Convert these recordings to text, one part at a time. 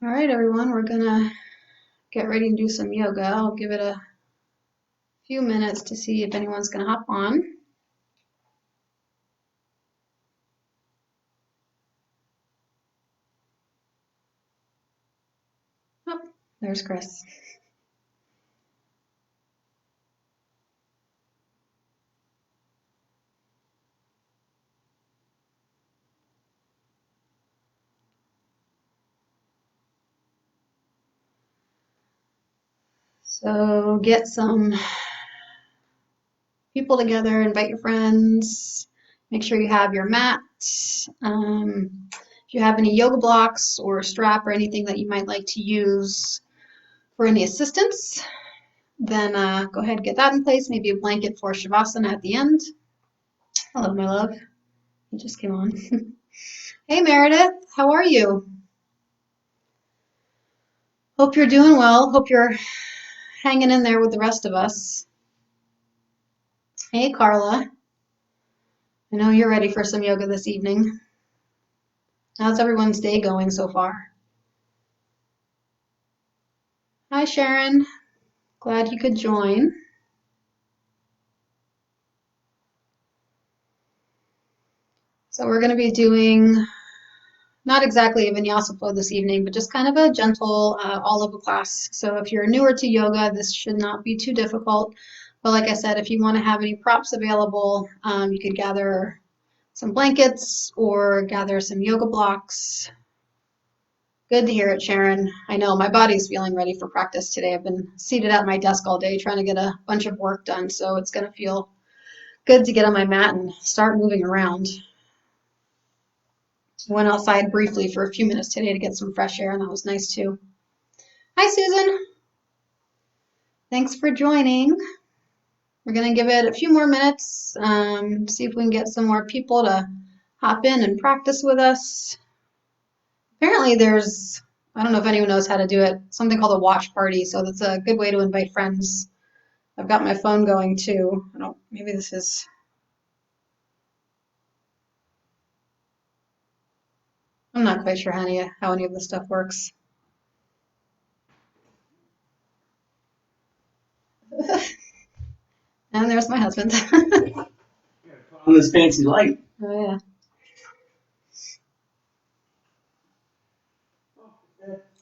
All right, everyone, we're gonna get ready to do some yoga. I'll give it a few minutes to see if anyone's gonna hop on. Oh, there's Chris. So get some people together, invite your friends, make sure you have your mat. If you have any yoga blocks or a strap or anything that you might like to use for any assistance, then go ahead and get that in place. Maybe a blanket for Shavasana at the end. Hello, my love. You just came on. Hey, Meredith, how are you? Hope you're doing well. Hope you're hanging in there with the rest of us. Hey, Carla. I know you're ready for some yoga this evening. How's everyone's day going so far? Hi, Sharon. Glad you could join. So we're going to be doing not exactly a vinyasa flow this evening, but just kind of a gentle all-over class. So if you're newer to yoga, this should not be too difficult. But like I said, if you want to have any props available, you could gather some blankets or gather some yoga blocks. Good to hear it, Sharon. I know my body's feeling ready for practice today. I've been seated at my desk all day trying to get a bunch of work done, so it's going to feel good to get on my mat and start moving around. I went outside briefly for a few minutes today to get some fresh air, and that was nice too. Hi, Susan. Thanks for joining. We're going to give it a few more minutes, see if we can get some more people to hop in and practice with us. Apparently there's, I don't know if anyone knows how to do it, something called a watch party, so that's a good way to invite friends. I've got my phone going too. Maybe this is, I'm not quite sure how any of this stuff works. And there's my husband. On this fancy light. Oh yeah.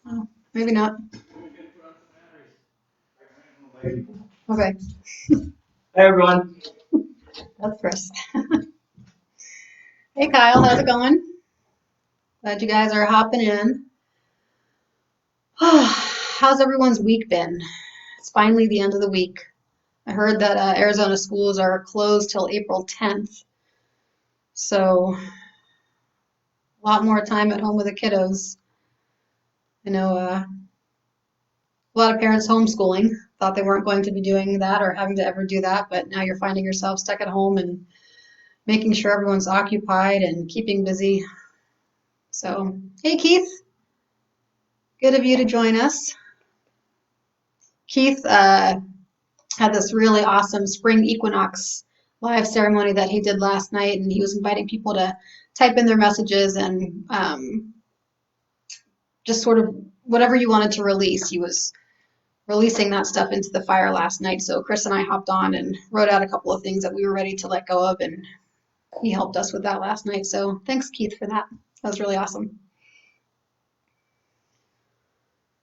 Oh, maybe not. Okay. Hey everyone. That's Chris. Hey Kyle, how's it going? Glad you guys are hopping in. How's everyone's week been? It's finally the end of the week. I heard that Arizona schools are closed till April 10th. So a lot more time at home with the kiddos. I know a lot of parents homeschooling thought they weren't going to be doing that or having to ever do that, but now you're finding yourself stuck at home and making sure everyone's occupied and keeping busy. So, hey Keith, good of you to join us. Keith had this really awesome spring equinox live ceremony that he did last night, and he was inviting people to type in their messages and just sort of whatever you wanted to release. He was releasing that stuff into the fire last night, so Chris and I hopped on and wrote out a couple of things that we were ready to let go of, and he helped us with that last night. So thanks, Keith, for that. That was really awesome.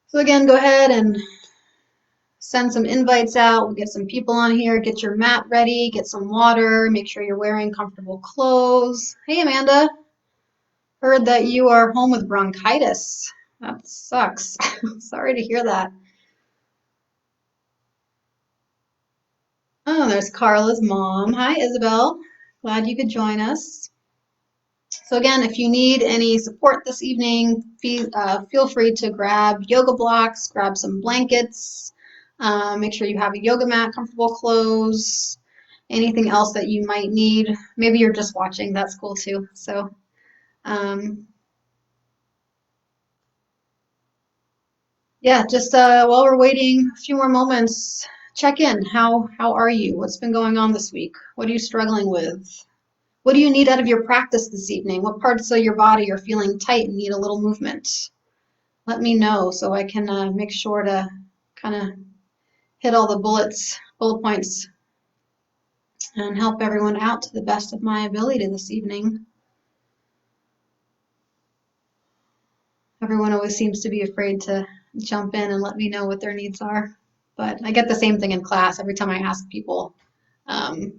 So again, go ahead and send some invites out. We'll get some people on here. Get your mat ready. Get some water. Make sure you're wearing comfortable clothes. Hey, Amanda. Heard that you are home with bronchitis. That sucks. Sorry to hear that. Oh, there's Carla's mom. Hi, Isabel. Glad you could join us. So again, if you need any support this evening, feel free to grab yoga blocks, grab some blankets, make sure you have a yoga mat, comfortable clothes, anything else that you might need. Maybe you're just watching, that's cool too. So yeah, just while we're waiting a few more moments, check in. How are you? What's been going on this week? What are you struggling with? What do you need out of your practice this evening? What parts of your body are feeling tight and need a little movement? let me know so I can make sure to kind of hit all the bullet points, and help everyone out to the best of my ability this evening. Everyone always seems to be afraid to jump in and let me know what their needs are. But I get the same thing in class every time I ask people, um,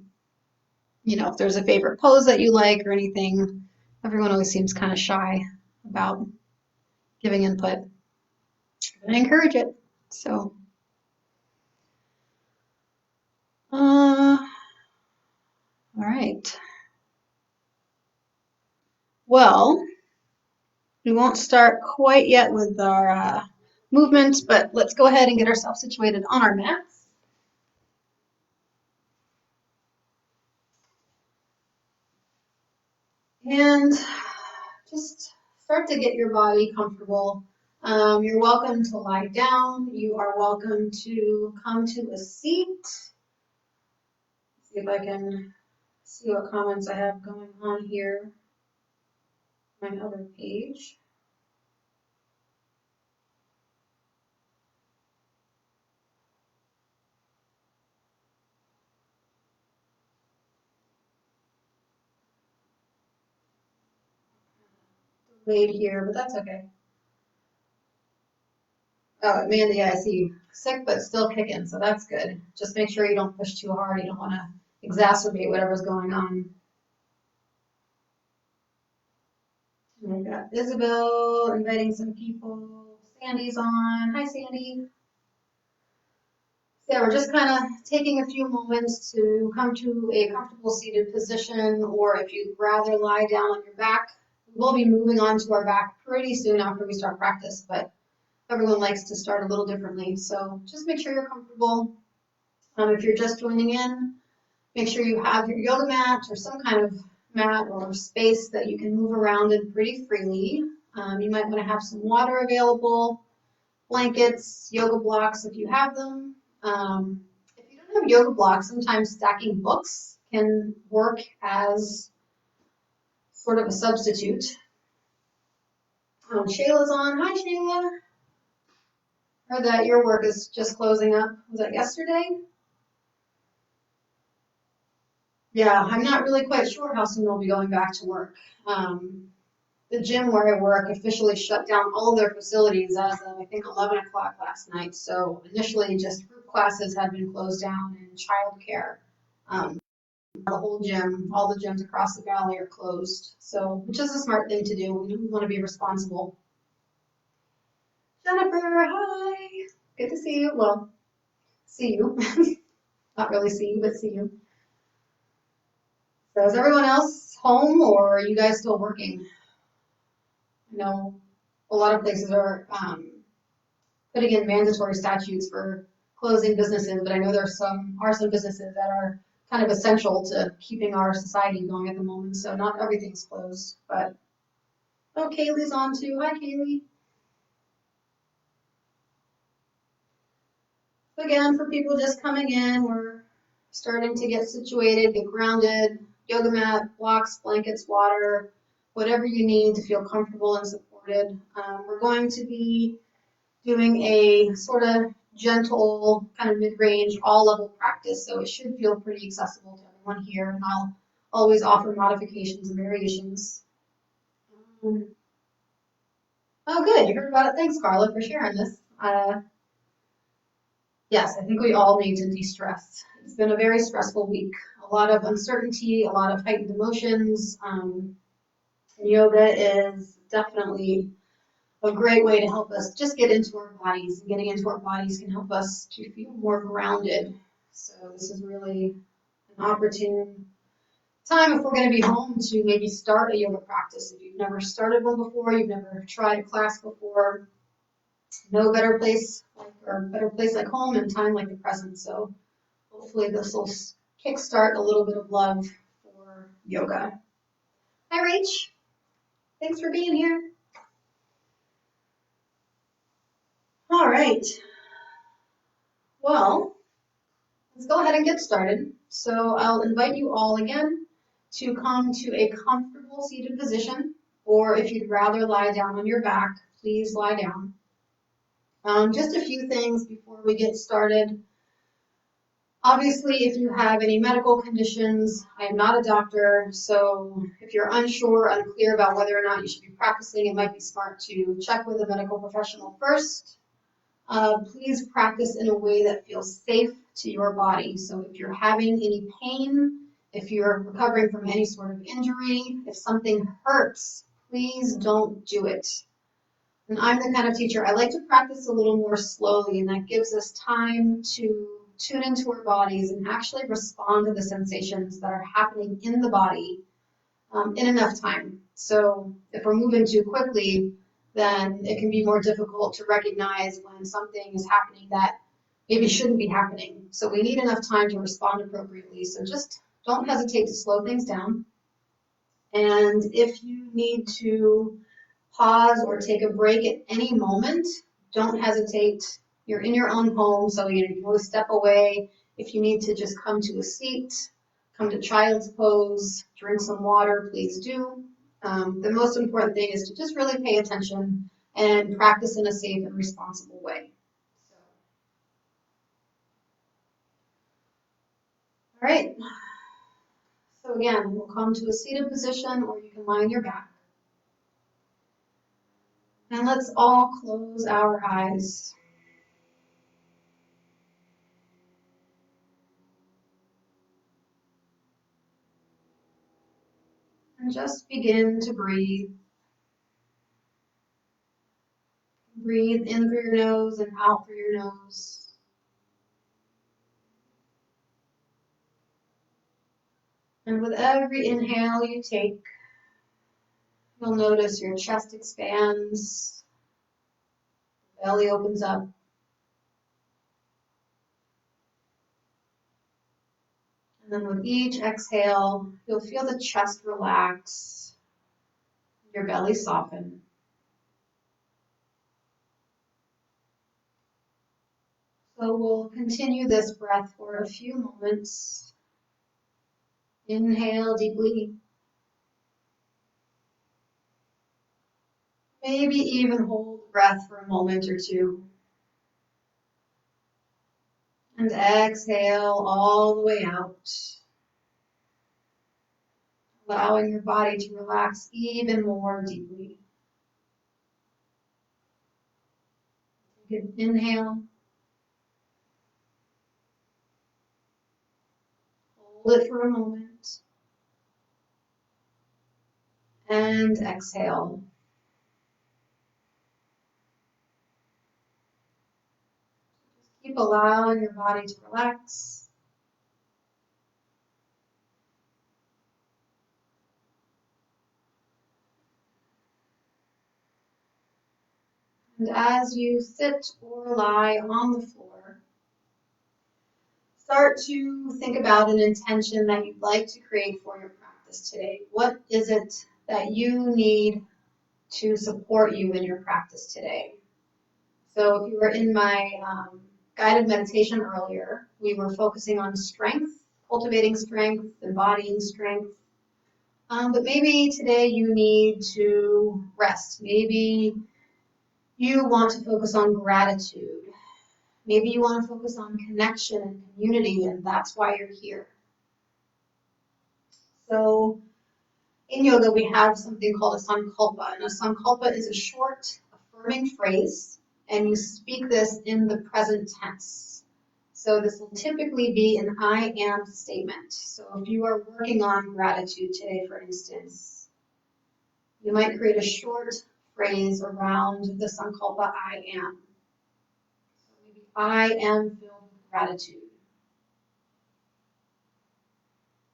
if there's a favorite pose that you like or anything. Everyone always seems kind of shy about giving input. But I encourage it. So, all right. Well, we won't start quite yet with our movement, but let's go ahead and get ourselves situated on our mats. And just start to get your body comfortable. You're welcome to lie down. You are welcome to come to a seat. See if I can see what comments I have going on here. My other page. Delayed here, but that's okay. Oh, Amanda, yeah, I see you. Sick but still kicking, so that's good. Just make sure you don't push too hard. You don't want to exacerbate whatever's going on. And I've got Isabel inviting some people. Sandy's on. Hi, Sandy. So yeah, we're just kind of taking a few moments to come to a comfortable seated position, or if you'd rather lie down on your back, we'll be moving on to our back pretty soon after we start practice, but everyone likes to start a little differently. So just make sure you're comfortable. If you're just joining in, make sure you have your yoga mat or some kind of mat or space that you can move around in pretty freely. You might want to have some water available, blankets, yoga blocks if you have them. If you don't have yoga blocks, sometimes stacking books can work as sort of a substitute. Shayla's on. Hi, Shayla. Heard that your work is just closing up. Was that yesterday? Yeah, I'm not really quite sure how soon they'll be going back to work. The gym where I work officially shut down all their facilities as of, I think, 11 o'clock last night. So initially, just group classes had been closed down and childcare. The whole gym, all the gyms across the valley are closed. So, which is a smart thing to do. We want to be responsible. Jennifer, hi. Good to see you. Well, see you. Not really see you, but see you. So is everyone else home or are you guys still working? I know a lot of places are putting in mandatory statutes for closing businesses, but I know there are some businesses that are kind of essential to keeping our society going at the moment. So not everything's closed, but oh, Kaylee's on too. Hi, Kaylee. Again, for people just coming in, we're starting to get situated, get grounded, yoga mat, blocks, blankets, water, whatever you need to feel comfortable and supported. We're going to be doing a sort of gentle, kind of mid-range, all-level practice, so it should feel pretty accessible to everyone here, and I'll always offer modifications and variations. Oh, good, you heard about it. Thanks, Carla, for sharing this. Yes, I think we all need to de-stress. It's been a very stressful week. A lot of uncertainty, a lot of heightened emotions. Yoga is definitely a great way to help us just get into our bodies. And getting into our bodies can help us to feel more grounded. So this is really an opportune time if we're going to be home to maybe start a yoga practice. If you've never started one before, you've never tried a class before, no better place like home and time like the present. So hopefully this will kickstart a little bit of love for yoga. Hi, Rach. Thanks for being here. All right. Well, let's go ahead and get started. So I'll invite you all again to come to a comfortable seated position, or if you'd rather lie down on your back, please lie down. Just a few things before we get started. Obviously, if you have any medical conditions, I am not a doctor, so if you're unsure, unclear about whether or not you should be practicing, it might be smart to check with a medical professional first. Please practice in a way that feels safe to your body. So if you're having any pain, if you're recovering from any sort of injury, if something hurts, please don't do it. And I'm the kind of teacher, I like to practice a little more slowly, and that gives us time to tune into our bodies and actually respond to the sensations that are happening in the body in enough time. So if we're moving too quickly, then it can be more difficult to recognize when something is happening that maybe shouldn't be happening. So we need enough time to respond appropriately. So just don't hesitate to slow things down. And if you need to pause or take a break at any moment, don't hesitate. You're in your own home, so you can always step away. If you need to just come to a seat, come to child's pose, drink some water, please do. The most important thing is to just really pay attention and practice in a safe and responsible way. All right. So again, we'll come to a seated position, or you can lie on your back. And let's all close our eyes. And just begin to breathe. Breathe in through your nose and out through your nose. And with every inhale you take, you'll notice your chest expands, belly opens up. And then with each exhale, you'll feel the chest relax, your belly soften. So we'll continue this breath for a few moments. Inhale deeply. Maybe even hold the breath for a moment or two. And exhale all the way out, allowing your body to relax even more deeply. Take an inhale. Hold it for a moment. And exhale. Keep allowing your body to relax. And as you sit or lie on the floor, start to think about an intention that you'd like to create for your practice today. What is it that you need to support you in your practice today? So if you were in my guided meditation earlier, we were focusing on strength, cultivating strength, embodying strength. But maybe today you need to rest. Maybe you want to focus on gratitude. Maybe you want to focus on connection and community, and that's why you're here. So in yoga, we have something called a sankalpa, and a sankalpa is a short, affirming phrase, and you speak this in the present tense. So this will typically be an I am statement. So if you are working on gratitude today, for instance, you might create a short phrase around the sankalpa I am. So maybe I am filled with gratitude.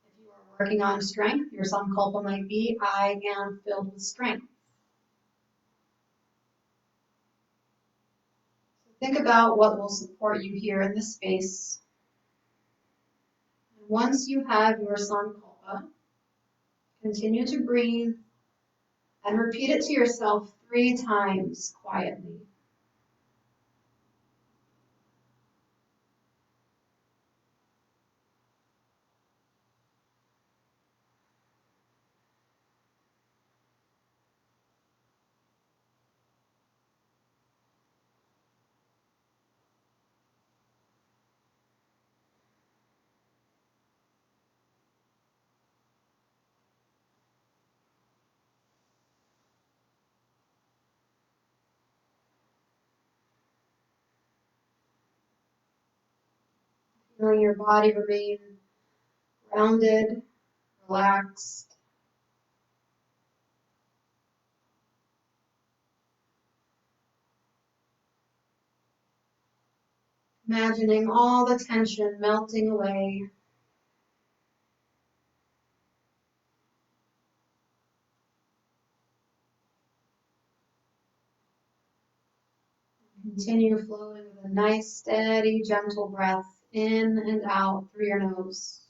If you are working on strength, your sankalpa might be I am filled with strength. Think about what will support you here in this space. And once you have your sankalpa, continue to breathe and repeat it to yourself 3 times quietly. Feeling your body remain grounded, relaxed. Imagining all the tension melting away. Continue flowing with a nice, steady, gentle breath in and out through your nose.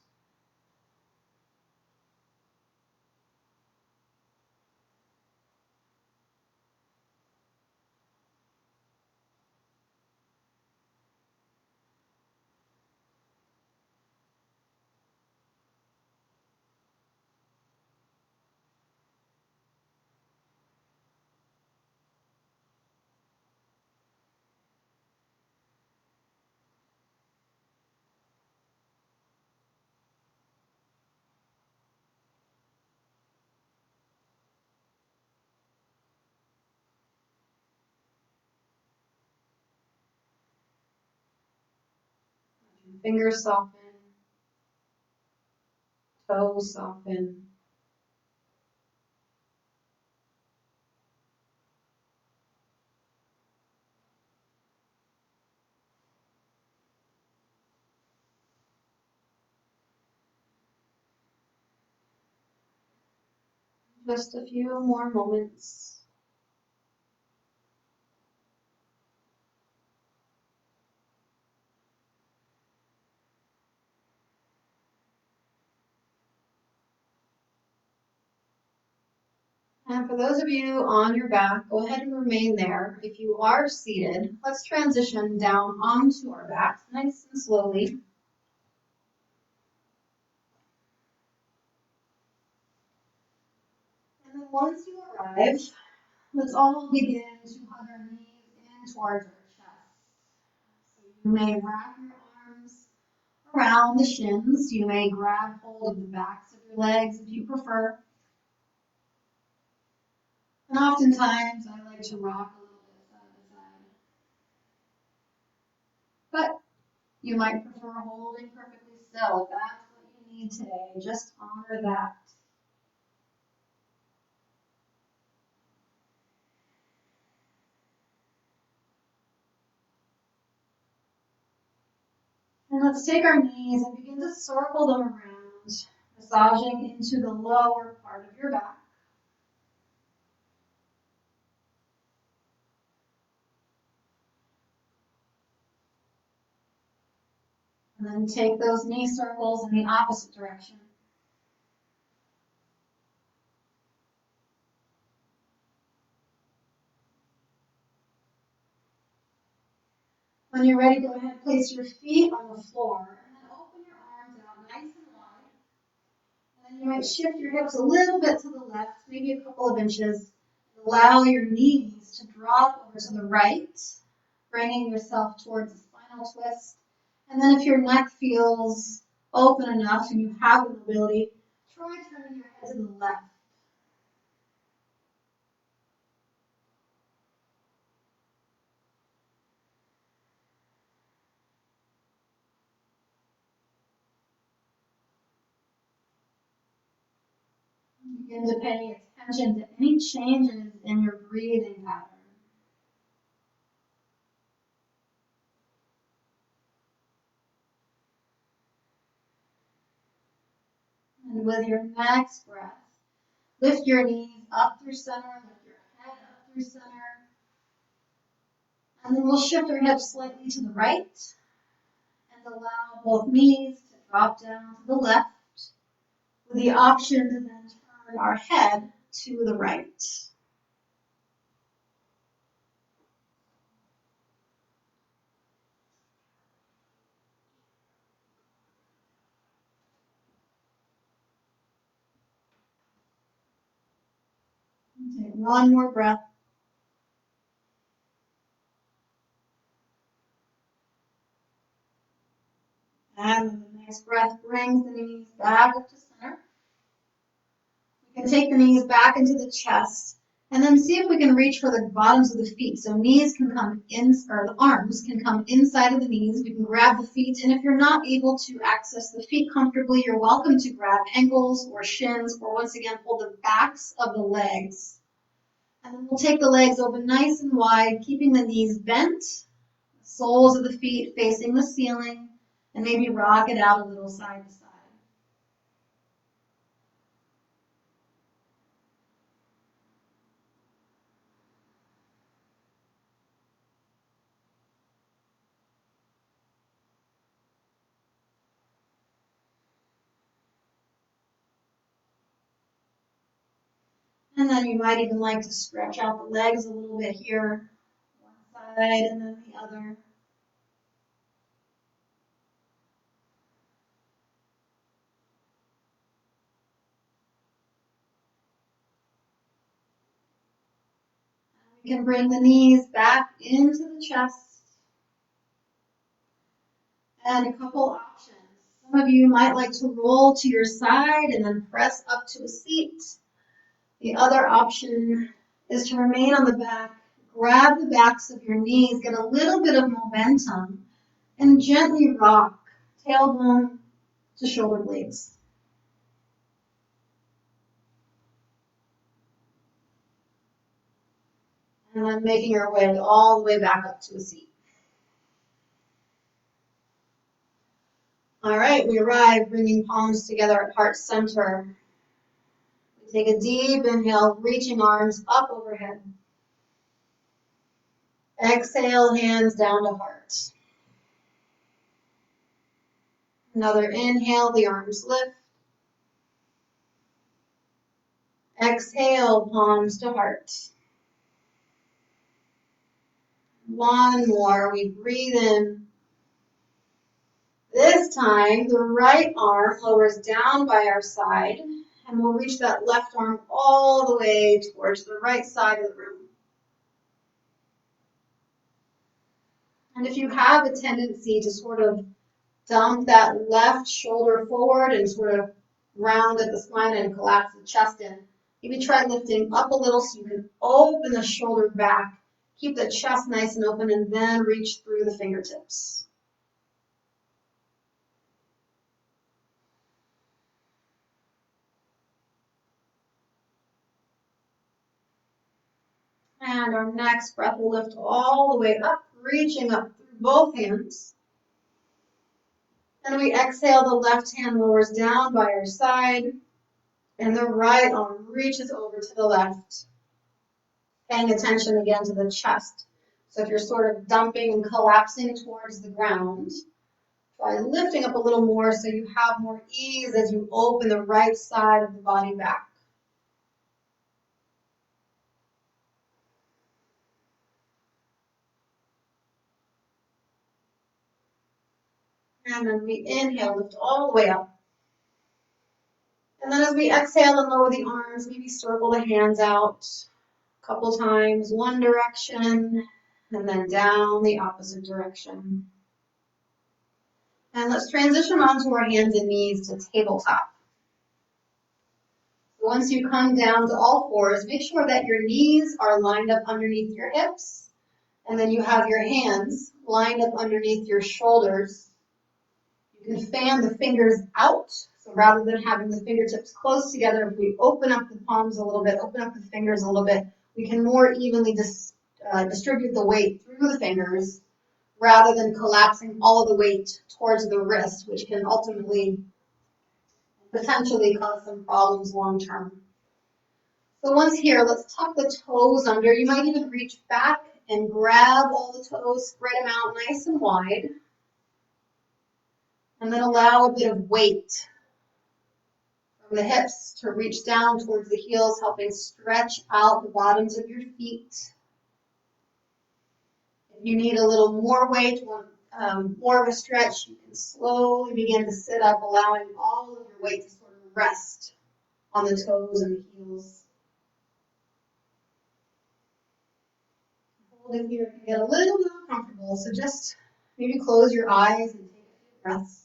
Fingers soften, toes soften. Just a few more moments. And for those of you on your back, go ahead and remain there. If you are seated, let's transition down onto our backs, nice and slowly. And then once you arrive, let's all begin to hug our knees in towards our chest. So you may wrap your arms around the shins. You may grab hold of the backs of your legs if you prefer. And oftentimes I like to rock a little bit side to side. But you might prefer holding perfectly still if that's what you need today. Just honor that. And let's take our knees and begin to circle them around, massaging into the lower part of your back. And then take those knee circles in the opposite direction. When you're ready, go ahead and place your feet on the floor and then open your arms out nice and wide. And then you might shift your hips a little bit to the left, maybe a couple of inches. Allow your knees to drop over to the right, bringing yourself towards a spinal twist. And then if your neck feels open enough and you have the mobility, try turning your head to the left. Begin to pay attention to any changes in your breathing pattern. And with your next breath, lift your knees up through center, lift your head up through center. And then we'll shift our hips slightly to the right and allow both knees to drop down to the left with the option to then turn our head to the right. Take one more breath. And the next breath brings the knees back up to center. You can take the knees back into the chest And then see if we can reach for the bottoms of the feet. So knees can come in, or the arms can come inside of the knees. We can grab the feet. And if you're not able to access the feet comfortably, you're welcome to grab ankles or shins, or once again, hold the backs of the legs. And then we'll take the legs open nice and wide, keeping the knees bent, soles of the feet facing the ceiling, and maybe rock it out a little side to side. And then you might even like to stretch out the legs a little bit here, one side and then the other. We can bring the knees back into the chest. And a couple options. Some of you might like to roll to your side and then press up to a seat. The other option is to remain on the back, grab the backs of your knees, get a little bit of momentum, and gently rock tailbone to shoulder blades. And then making our way all the way back up to a seat. All right, we arrive, bringing palms together at heart center. We take a deep inhale, reaching arms up overhead. Exhale, hands down to heart. Another inhale, the arms lift. Exhale, palms to heart. One more, we breathe in. This time, the right arm lowers down by our side, and we'll reach that left arm all the way towards the right side of the room. And if you have a tendency to sort of dump that left shoulder forward and sort of round at the spine and collapse the chest in, maybe try lifting up a little so you can open the shoulder back, keep the chest nice and open, and then reach through the fingertips. And our next breath will lift all the way up, reaching up through both hands. And we exhale, the left hand lowers down by our side, and the right arm reaches over to the left. Paying attention again to the chest. So if you're sort of dumping and collapsing towards the ground, try lifting up a little more so you have more ease as you open the right side of the body back. And then we inhale, lift all the way up. And then as we exhale and lower the arms, maybe circle the hands out a couple times, one direction, and then down the opposite direction. And let's transition onto our hands and knees to tabletop. Once you come down to all fours, make sure that your knees are lined up underneath your hips, and then you have your hands lined up underneath your shoulders. You can fan the fingers out, so rather than having the fingertips close together, if we open up the palms a little bit, open up the fingers a little bit, we can more evenly distribute the weight through the fingers rather than collapsing all of the weight towards the wrist, which can ultimately potentially cause some problems long term. So once here, let's tuck the toes under. You might even reach back and grab all the toes, spread them out nice and wide. And then allow a bit of weight from the hips to reach down towards the heels, helping stretch out the bottoms of your feet. If you need a little more weight, more of a stretch, you can slowly begin to sit up, allowing all of your weight to sort of rest on the toes and the heels. Holding here can get a little bit uncomfortable, so just maybe close your eyes and take a few breaths.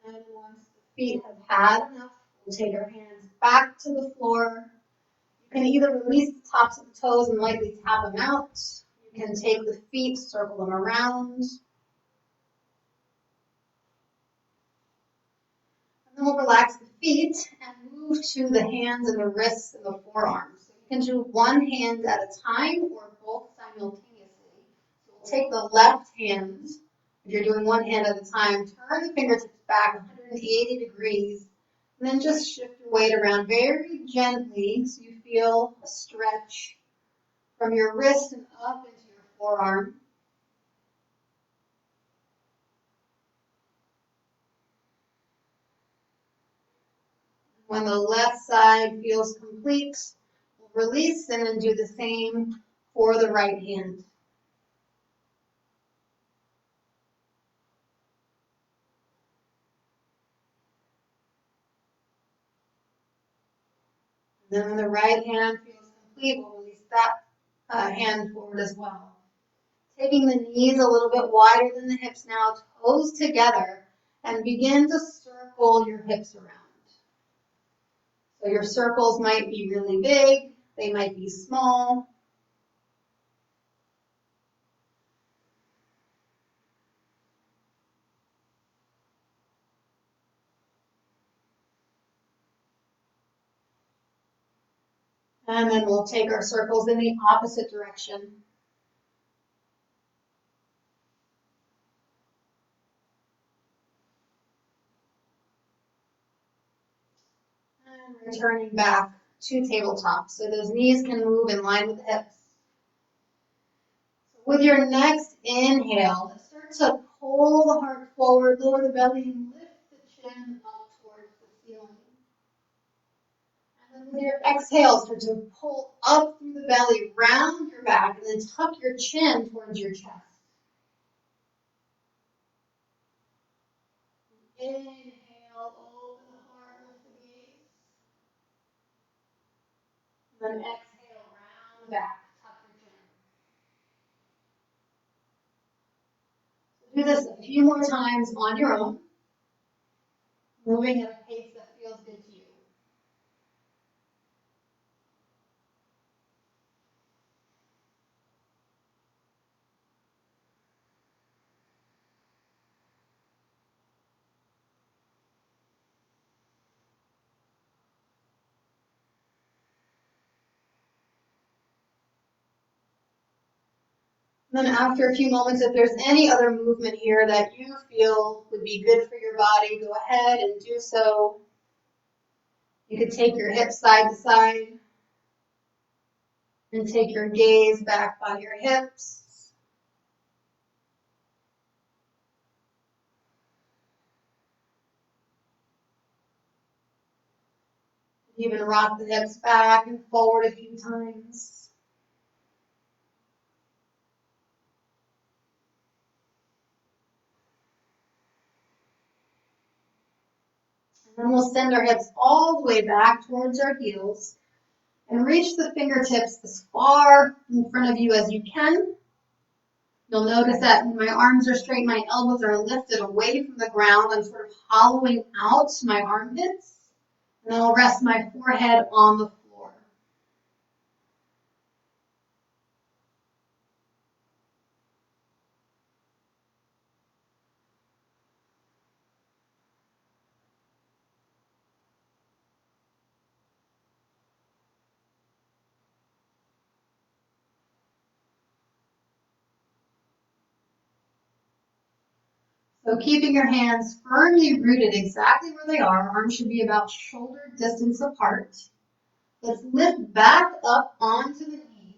And once the feet have had enough, we'll take our hands back to the floor. You can either release the tops of the toes and lightly tap them out. You can take the feet, circle them around. And then we'll relax the feet and move to the hands and the wrists and the forearms. So you can do one hand at a time or both simultaneously. So we'll take the left hand. If you're doing one hand at a time, turn the fingertips back 180 degrees, and then just shift your weight around very gently so you feel a stretch from your wrist and up into your forearm. When the left side feels complete, we'll release and then do the same for the right hand. And then when the right hand feels complete, we'll release that hand forward as well. Taking the knees a little bit wider than the hips now, toes together, and begin to circle your hips around. So your circles might be really big, they might be small. And then we'll take our circles in the opposite direction. And returning back to tabletop. So those knees can move in line with the hips. So with your next inhale, start to pull the heart forward, lower the belly, and lift the chin up towards the ceiling. And then with your exhale, start to pull up through the belly, round your back, and then tuck your chin towards your chest. Inhale, open the heart, lift the gaze. And then exhale, round the back, tuck your chin. So do this a few more times on your own, moving at a pace that feels good to you. Then after a few moments, if there's any other movement here that you feel would be good for your body, go ahead and do so. You could take your hips side to side and take your gaze back by your hips. Even rock the hips back and forward a few times. And then we'll send our hips all the way back towards our heels and reach the fingertips as far in front of you as you can. You'll notice that my arms are straight, my elbows are lifted away from the ground. I'm sort of hollowing out my armpits. And then I'll rest my forehead on the floor. So keeping your hands firmly rooted exactly where they are, arms should be about shoulder distance apart. Let's lift back up onto the knees.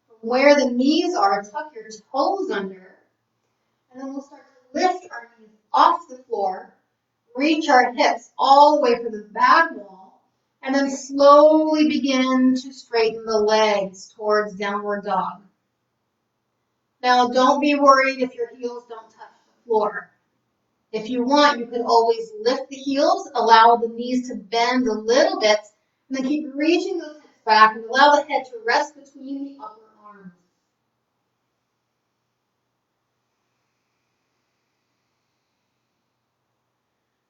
From where the knees are, tuck your toes under. And then we'll start to lift our knees off the floor, reach our hips all the way for the back wall, and then slowly begin to straighten the legs towards downward dog. Now, don't be worried if your heels don't touch the floor. If you want, you could always lift the heels, allow the knees to bend a little bit, and then keep reaching those hips back and allow the head to rest between the upper arms.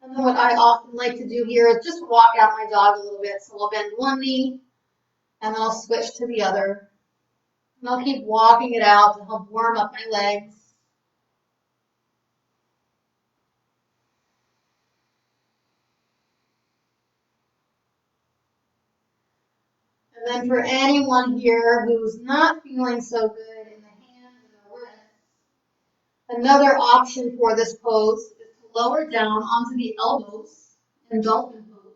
And then what I often like to do here is just walk out my dog a little bit. So I'll bend one knee and then I'll switch to the other. And I'll keep walking it out to help warm up my legs. And then for anyone here who's not feeling so good in the hands and the wrists, another option for this pose is to lower down onto the elbows in dolphin pose.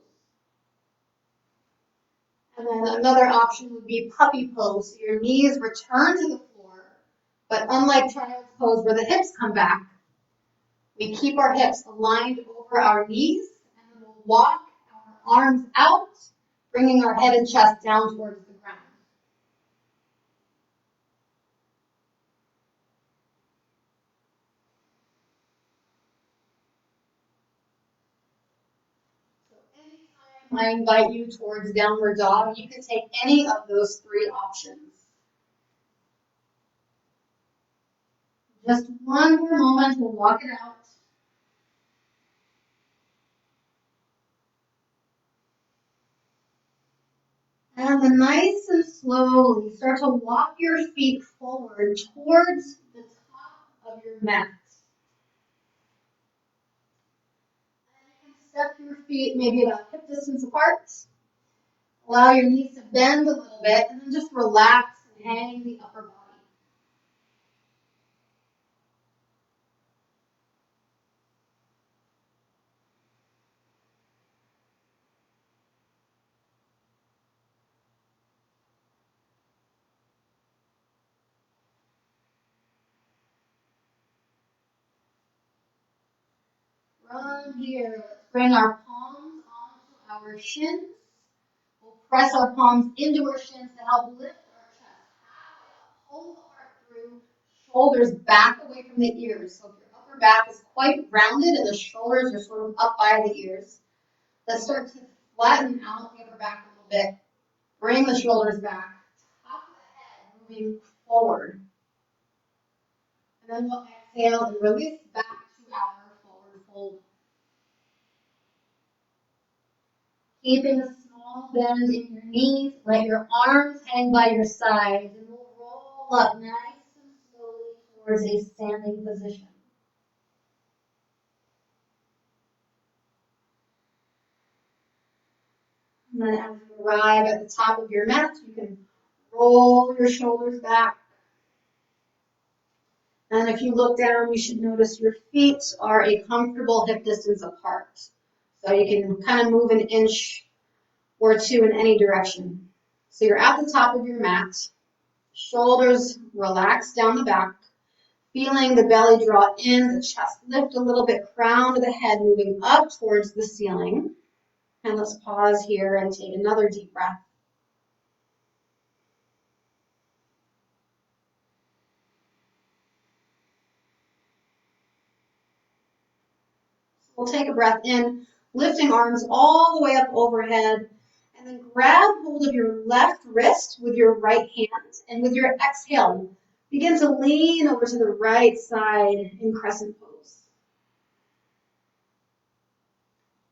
And then another option would be puppy pose. So your knees return to the floor, but unlike child's pose where the hips come back, we keep our hips aligned over our knees, and then we'll walk our arms out, bringing our head and chest down towards the ground. So anytime I invite you towards downward dog, you can take any of those three options. Just one more moment, we'll walk it out. And then nice and slowly start to walk your feet forward towards the top of your mat. And you can step your feet maybe about hip distance apart. Allow your knees to bend a little bit and then just relax and hang the upper body. From here, let's bring our palms onto our shins. We'll press our palms into our shins to help lift our chest halfway up, pull the heart through, shoulders back away from the ears. So if your upper back is quite rounded and the shoulders are sort of up by the ears, let's start to flatten out the upper back a little bit. Bring the shoulders back, top of the head moving forward. And then we'll exhale and release back to our forward fold. Keeping a small bend in your knees, let your arms hang by your sides, and we'll roll up nice and slowly towards a standing position. And then as you arrive at the top of your mat, you can roll your shoulders back. And if you look down, you should notice your feet are a comfortable hip distance apart. So you can kind of move an inch or two in any direction. So you're at the top of your mat, shoulders relax down the back, feeling the belly draw in, the chest lift a little bit, crown of the head moving up towards the ceiling. And let's pause here and take another deep breath. We'll take a breath in, lifting arms all the way up overhead, and then grab hold of your left wrist with your right hand, and with your exhale, begin to lean over to the right side in crescent pose.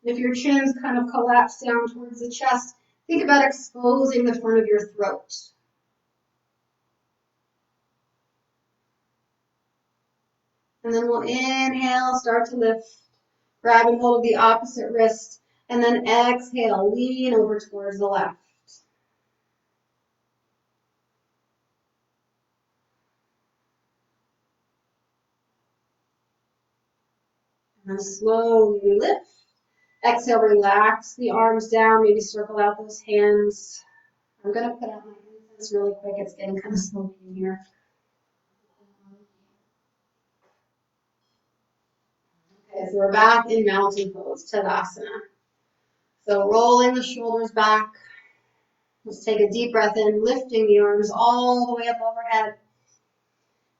If your chin's kind of collapsed down towards the chest, think about exposing the front of your throat. And then we'll inhale, start to lift, grabbing hold of the opposite wrist, and then exhale, lean over towards the left. And then slowly lift. Exhale, relax the arms down, maybe circle out those hands. I'm going to put out my incense really quick. It's getting kind of smoky in here. Okay, so we're back in mountain pose, Tadasana. So rolling the shoulders back. Let's take a deep breath in, lifting the arms all the way up overhead.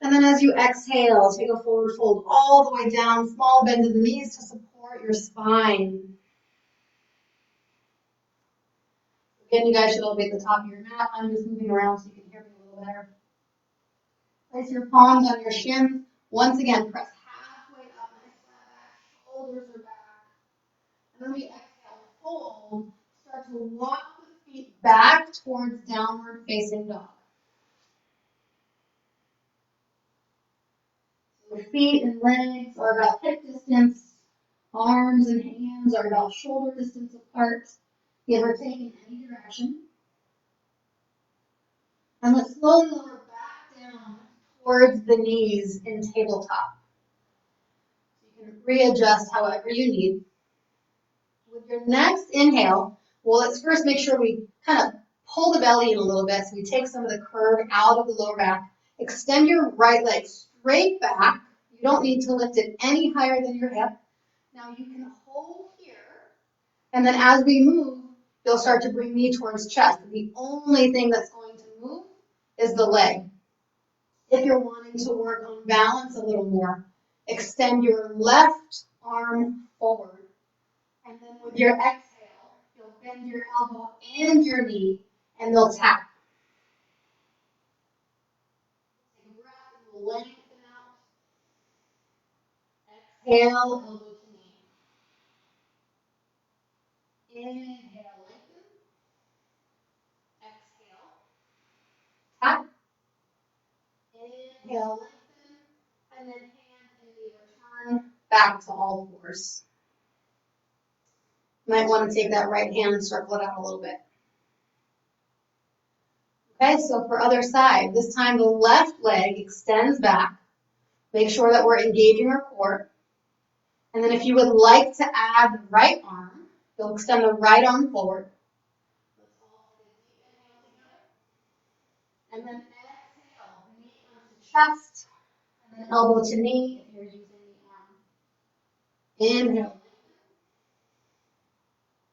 And then as you exhale, take a forward fold all the way down, small bend in the knees to support your spine. Again, you guys should all be at the top of your mat. I'm just moving around so you can hear me a little better. Place your palms on your shins. Once again, press halfway up, nice flat back, shoulders are back. And then we exhale, fold, start to walk the feet back towards downward facing dog. So the feet and legs are about hip distance, arms and hands are about shoulder distance apart, give or take in any direction. And let's slowly lower back down towards the knees in tabletop. You can readjust however you need. With your next inhale, well, let's first make sure we kind of pull the belly in a little bit so we take some of the curve out of the lower back. Extend your right leg straight back. You don't need to lift it any higher than your hip. Now you can hold here, and then as we move, you'll start to bring knee towards chest. The only thing that's going to move is the leg. If you're wanting to work on balance a little more, extend your left arm forward. And then with your exhale, you'll bend your elbow and your knee, and they'll tap. Take a breath and we'll lengthen out. Exhale, elbow to knee. Inhale, lengthen. Exhale, tap. Inhale, lengthen. And then hand and knee return back to all fours. You might want to take that right hand and circle it out a little bit. Okay, so for other side, this time the left leg extends back. Make sure that we're engaging our core. And then if you would like to add the right arm, you'll extend the right arm forward. Let's all take a deep inhale together. And then exhale, knee onto chest, and then elbow to knee if you're using the arm. Inhale, lengthen.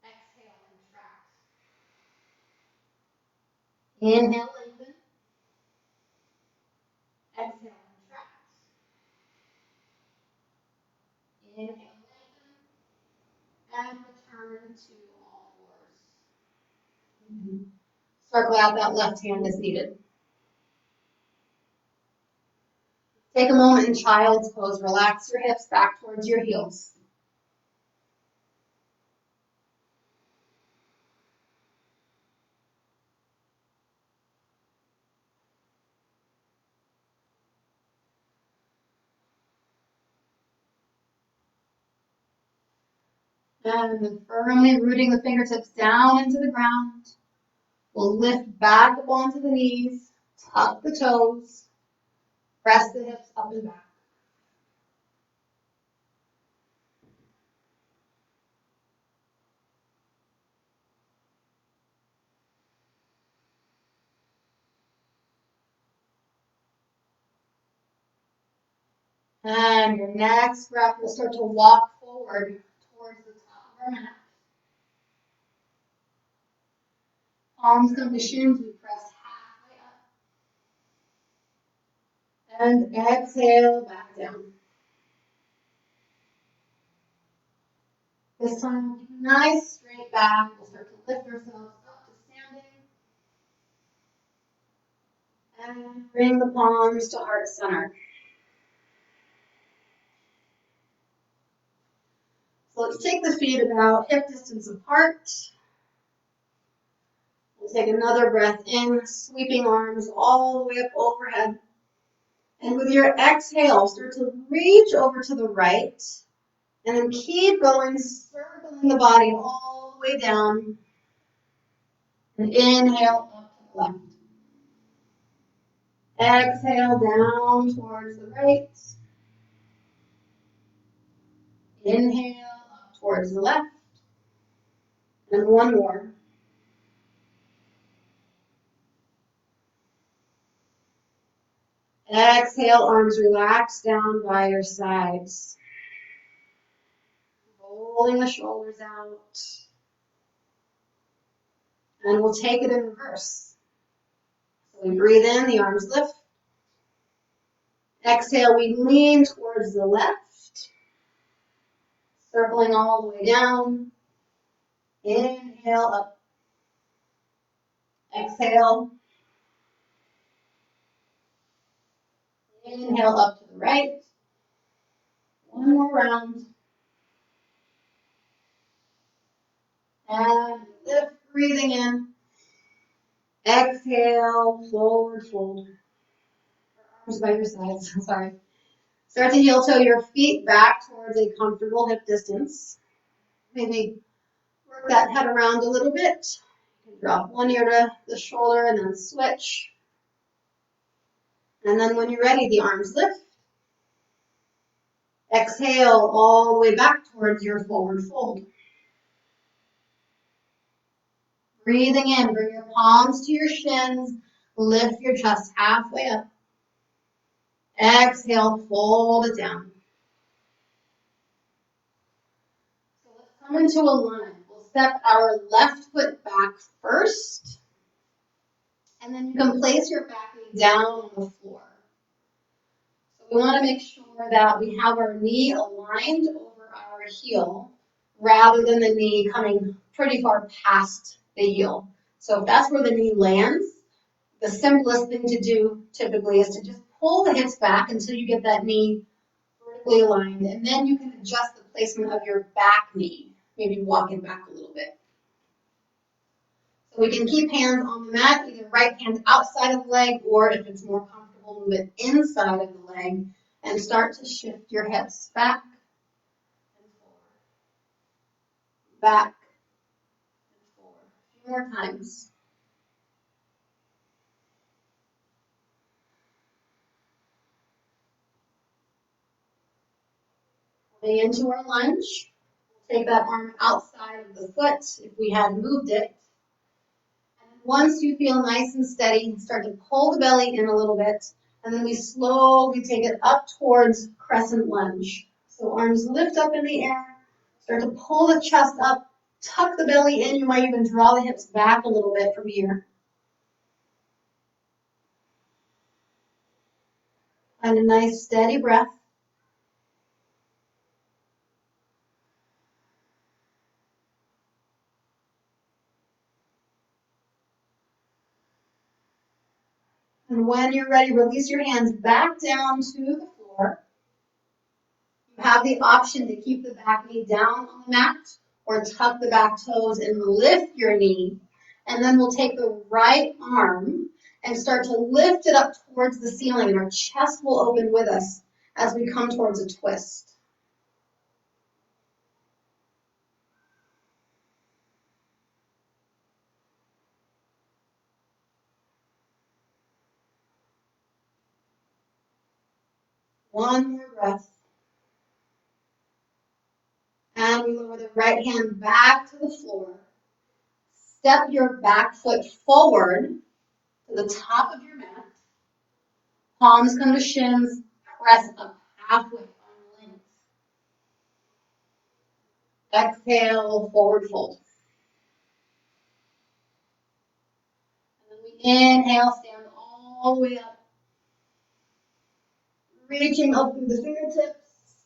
Exhale, contract. Inhale, lengthen. Exhale, contract. Inhale, lengthen. And return to all fours. Circle out that left hand as needed. Take a moment in child's pose. Relax your hips back towards your heels. And then firmly rooting the fingertips down into the ground. We'll lift back up onto the knees, tuck the toes, press the hips up and back. And your next breath, we'll start to walk forward towards the top of our mat. Palms come to shins, we press halfway up. And exhale, back down. This time we'll keep a nice straight back. We'll start to lift ourselves up to standing. And bring the palms to heart center. So let's take the feet about hip distance apart. We'll take another breath in, sweeping arms all the way up overhead. And with your exhale, start to reach over to the right. And then keep going, circling the body all the way down. And inhale up to the left. Exhale down towards the right. Inhale up towards the left. And one more. Exhale, arms relax down by your sides. Rolling the shoulders out. And we'll take it in reverse. So we breathe in, the arms lift. Exhale, we lean towards the left. Circling all the way down. Inhale up. Exhale. Inhale up to the right. One more round. And lift, breathing in. Exhale, forward fold. Arms by your sides, sorry. Start to heel toe your feet back towards a comfortable hip distance. Maybe work that head around a little bit. Drop one ear to the shoulder and then switch. And then when you're ready, the arms lift. Exhale all the way back towards your forward fold. Breathing in, bring your palms to your shins. Lift your chest halfway up. Exhale, fold it down. So let's come into a line. We'll step our left foot back first. And then you can place your back knee down on the floor. So we want to make sure that we have our knee aligned over our heel rather than the knee coming pretty far past the heel. So if that's where the knee lands, the simplest thing to do typically is to just pull the hips back until you get that knee vertically aligned, and then you can adjust the placement of your back knee, maybe walk it back a little bit. So we can keep hands on the mat, either right hand outside of the leg, or if it's more comfortable, move it inside of the leg, and start to shift your hips back and forward, back and forward. A few more times. Coming into our lunge, we'll take that arm outside of the foot if we had moved it. And once you feel nice and steady, start to pull the belly in a little bit, and then we slowly take it up towards crescent lunge. So arms lift up in the air, start to pull the chest up, tuck the belly in. You might even draw the hips back a little bit from here. Find a nice steady breath. And when you're ready, release your hands back down to the floor. You have the option to keep the back knee down on the mat or tuck the back toes and lift your knee. And then we'll take the right arm and start to lift it up towards the ceiling, and our chest will open with us as we come towards a twist. One more breath. And we lower the right hand back to the floor. Step your back foot forward to the top of your mat. Palms come to shins. Press up halfway on length. Exhale, forward fold. And then we inhale, stand all the way up. Reaching up through the fingertips.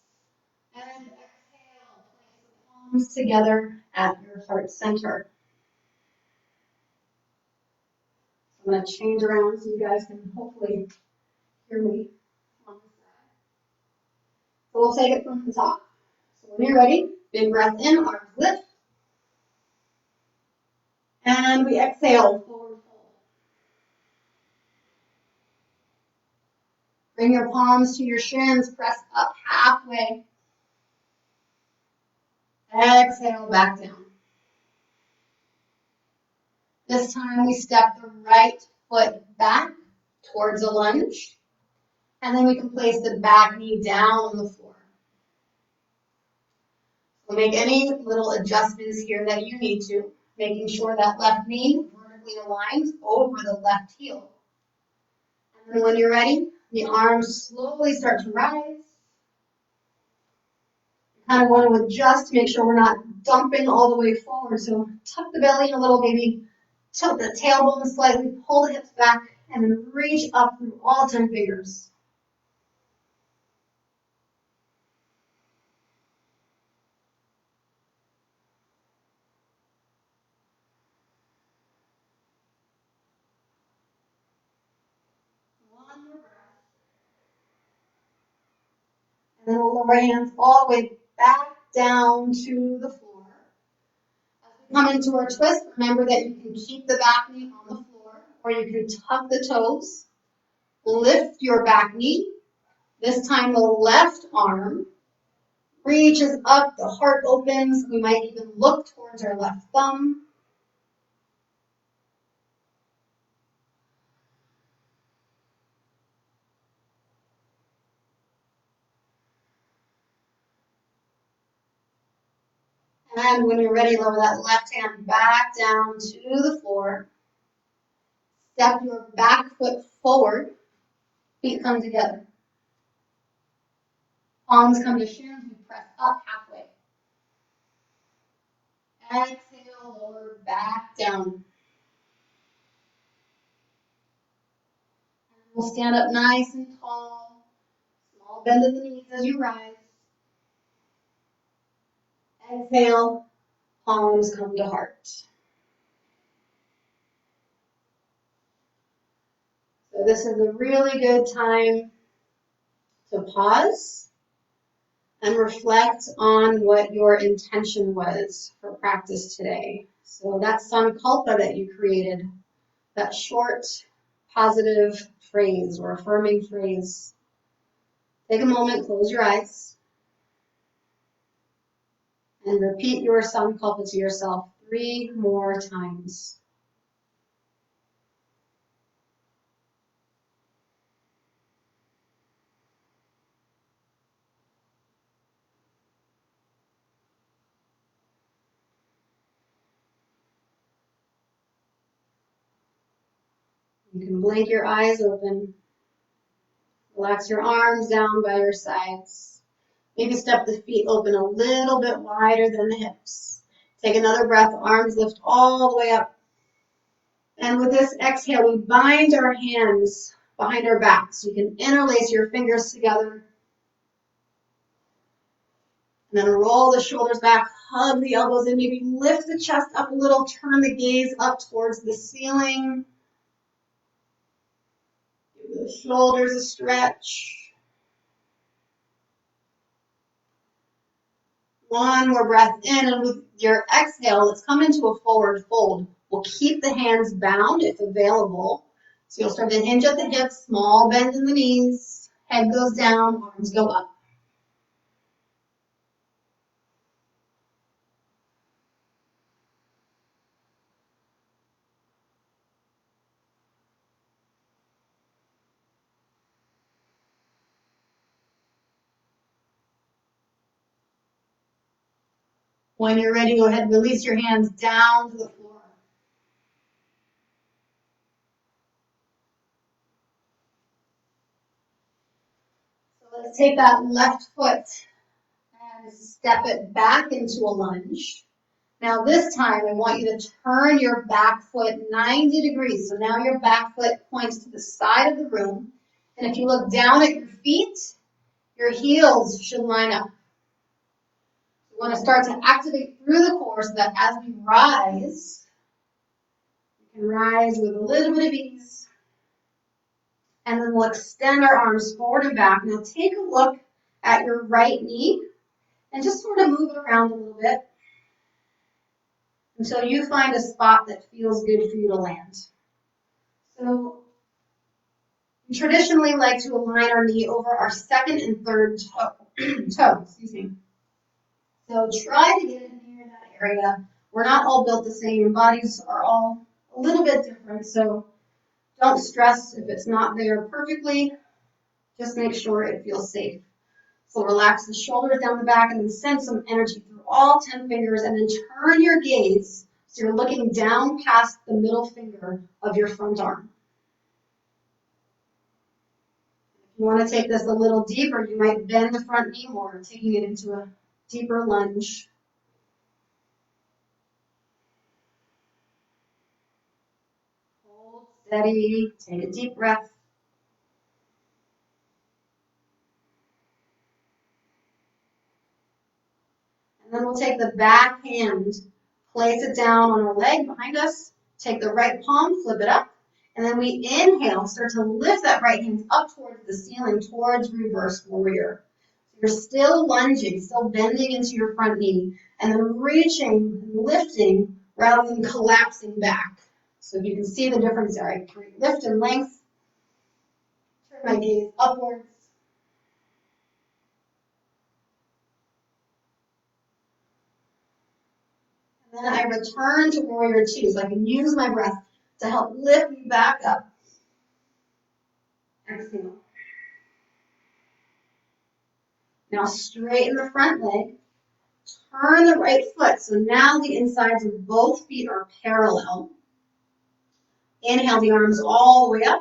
And exhale, place the palms together at your heart center. I'm going to change around so you guys can hopefully hear me on the side. So we'll take it from the top. So when you're ready, big breath in, arms lift. And we exhale, forward fold. Bring your palms to your shins, press up halfway. Exhale, back down. This time we step the right foot back towards a lunge. And then we can place the back knee down on the floor. We'll make any little adjustments here that you need to, making sure that left knee vertically aligns over the left heel. And then when you're ready, the arms slowly start to rise. You kind of want to adjust to make sure we're not dumping all the way forward. So tuck the belly in a little, maybe tilt the tailbone slightly, pull the hips back, and then reach up through all 10 fingers. One more breath. And then we'll lower hands all the way back down to the floor. As we Come into our twist. Remember that you can keep the back knee on the floor, or you can tuck the toes. Lift your back knee. This time the left arm reaches up, the heart opens. We might even look towards our left thumb. And when you're ready, lower that left hand back down to the floor. Step your back foot forward. Feet come together. Palms come to shins. We press up halfway. Exhale, lower back down. And we'll stand up nice and tall. Small bend in the knees as you rise. Exhale, palms come to heart. So this is a really good time to pause and reflect on what your intention was for practice today. So that sankalpa that you created, that short, positive phrase or affirming phrase, take a moment, close your eyes, and repeat your sankalpa to yourself 3 more times. You can blink your eyes open. Relax your arms down by your sides. Maybe step the feet open a little bit wider than the hips. Take another breath, arms lift all the way up. And with this exhale, we bind our hands behind our back. So you can interlace your fingers together. And then roll the shoulders back, hug the elbows in, maybe lift the chest up a little, turn the gaze up towards the ceiling. Give the shoulders a stretch. One more breath in, and with your exhale, let's come into a forward fold. We'll keep the hands bound if available. So you'll start to hinge at the hips, small bend in the knees, head goes down, arms go up. When you're ready, go ahead and release your hands down to the floor. So let's take that left foot and step it back into a lunge. Now this time, I want you to turn your back foot 90 degrees. So now your back foot points to the side of the room. And if you look down at your feet, your heels should line up. We want to start to activate through the core so that as we rise, we can rise with a little bit of ease. And then we'll extend our arms forward and back. Now take a look at your right knee and just sort of move it around a little bit until you find a spot that feels good for you to land. So we traditionally like to align our knee over our second and third toe. So try to get it near that area. We're not all built the same. Bodies are all a little bit different, so don't stress if it's not there perfectly. Just make sure it feels safe. So relax the shoulders down the back and then send some energy through all 10 fingers and then turn your gaze so you're looking down past the middle finger of your front arm. If you want to take this a little deeper, you might bend the front knee more, taking it into a deeper lunge. Hold steady, take a deep breath. And then we'll take the back hand, place it down on our leg behind us, take the right palm, flip it up, and then we inhale, start to lift that right hand up towards the ceiling, towards reverse warrior. You're still lunging, still bending into your front knee, and then reaching, lifting, rather than collapsing back. So you can see the difference there. I lift in length, turn my gaze upwards. And then I return to warrior two, so I can use my breath to help lift me back up. Exhale. Now straighten the front leg. Turn the right foot, so now the insides of both feet are parallel. Inhale the arms all the way up.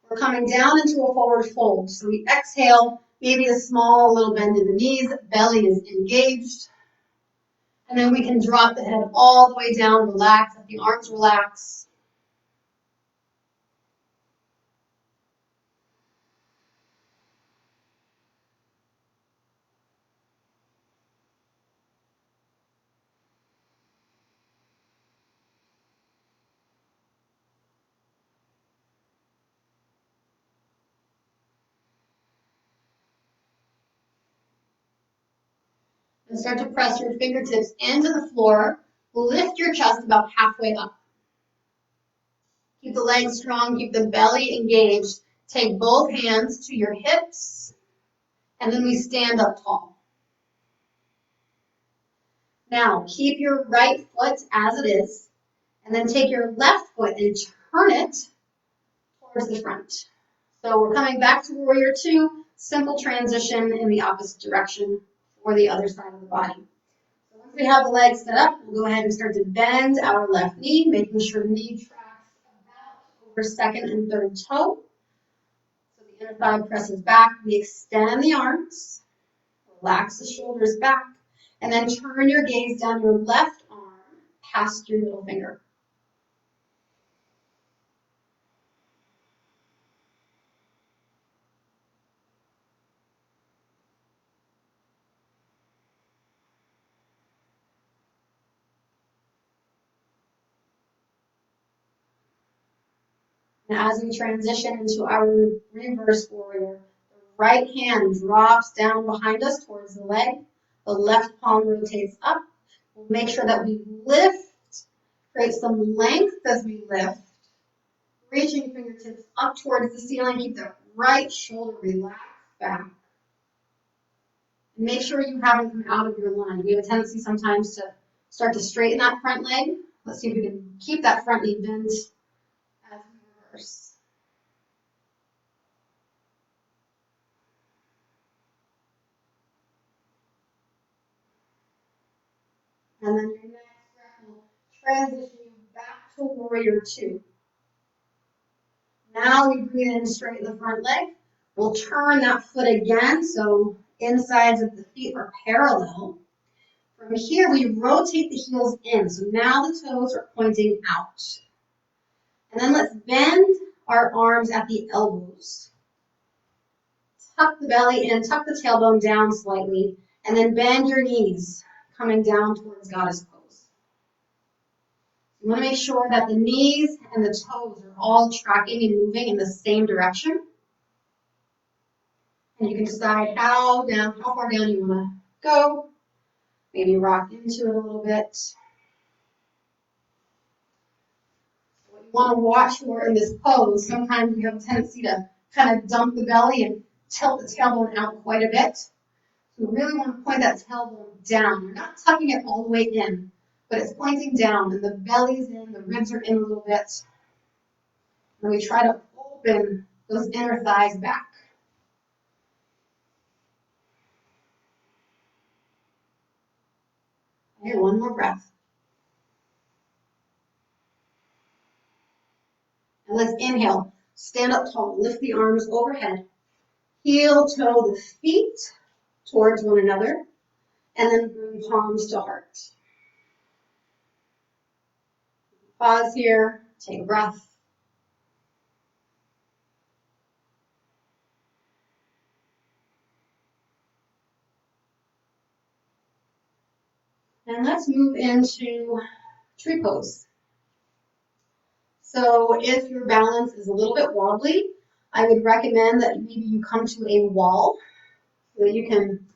We're coming down into a forward fold. So we exhale, maybe a small little bend in the knees, belly is engaged. And then we can drop the head all the way down, relax, let the arms relax. And start to press your fingertips into the floor. Lift your chest about halfway up. Keep the legs strong, keep the belly engaged. Take both hands to your hips, and then we stand up tall. Now, keep your right foot as it is, and then take your left foot and turn it towards the front. So we're coming back to warrior two, simple transition in the opposite direction for the other side of the body. So once we have the legs set up, we'll go ahead and start to bend our left knee, making sure knee tracks about over second and third toe. So the inner thigh presses back. We extend the arms, relax the shoulders back, and then turn your gaze down your left arm past your middle finger. And as we transition into our reverse warrior, the right hand drops down behind us towards the leg. The left palm rotates up. We'll make sure that we lift, create some length as we lift, reaching fingertips up towards the ceiling. Keep the right shoulder relaxed back. And make sure you haven't come out of your line. We have a tendency sometimes to start to straighten that front leg. Let's see if we can keep that front knee bent as we reverse. And then your next breath will transition you back to warrior two. Now we breathe in, straighten the front leg. We'll turn that foot again, so insides of the feet are parallel. From here, we rotate the heels in, so now the toes are pointing out. And then let's bend our arms at the elbows. Tuck the belly in, tuck the tailbone down slightly, and then bend your knees, coming down towards goddess pose. You want to make sure that the knees and the toes are all tracking and moving in the same direction. And you can decide how far down you want to go. Maybe rock into it a little bit. What you want to watch for in this pose, sometimes you have a tendency to kind of dump the belly and tilt the tailbone out quite a bit. So we really want to point that tailbone down. We're not tucking it all the way in, but it's pointing down, and the belly's in, the ribs are in a little bit. And we try to open those inner thighs back. Okay, one more breath. And let's inhale. Stand up tall. Lift the arms overhead. Heel toe the feet towards one another. And then bring palms to heart. Pause here. Take a breath. And let's move into tree pose. So if your balance is a little bit wobbly, I would recommend that maybe you come to a wall so that you can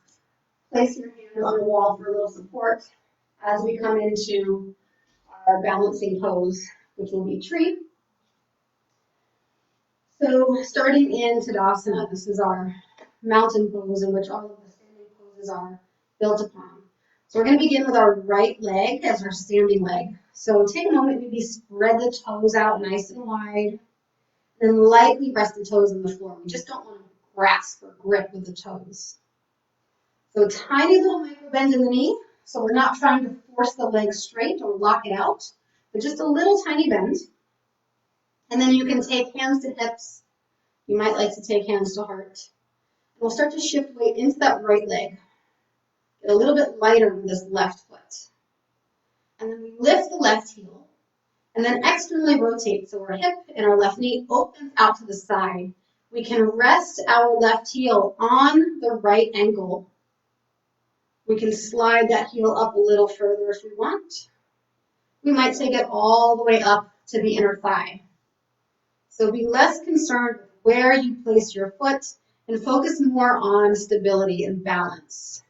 place your hands on the wall for a little support as we come into our balancing pose, which will be tree. So starting in Tadasana, this is our mountain pose in which all of the standing poses are built upon. So we're going to begin with our right leg as our standing leg. So take a moment, maybe spread the toes out nice and wide, then lightly rest the toes on the floor. We just don't want to grasp or grip with the toes. So tiny little micro bend in the knee. So we're not trying to force the leg straight or lock it out, but just a little tiny bend. And then you can take hands to hips. You might like to take hands to heart. And we'll start to shift weight into that right leg. Get a little bit lighter with this left foot. And then we lift the left heel. And then externally rotate. So our hip and our left knee opens out to the side. We can rest our left heel on the right ankle. We can slide that heel up a little further if we want. We might take it all the way up to the inner thigh. So be less concerned with where you place your foot and focus more on stability and balance.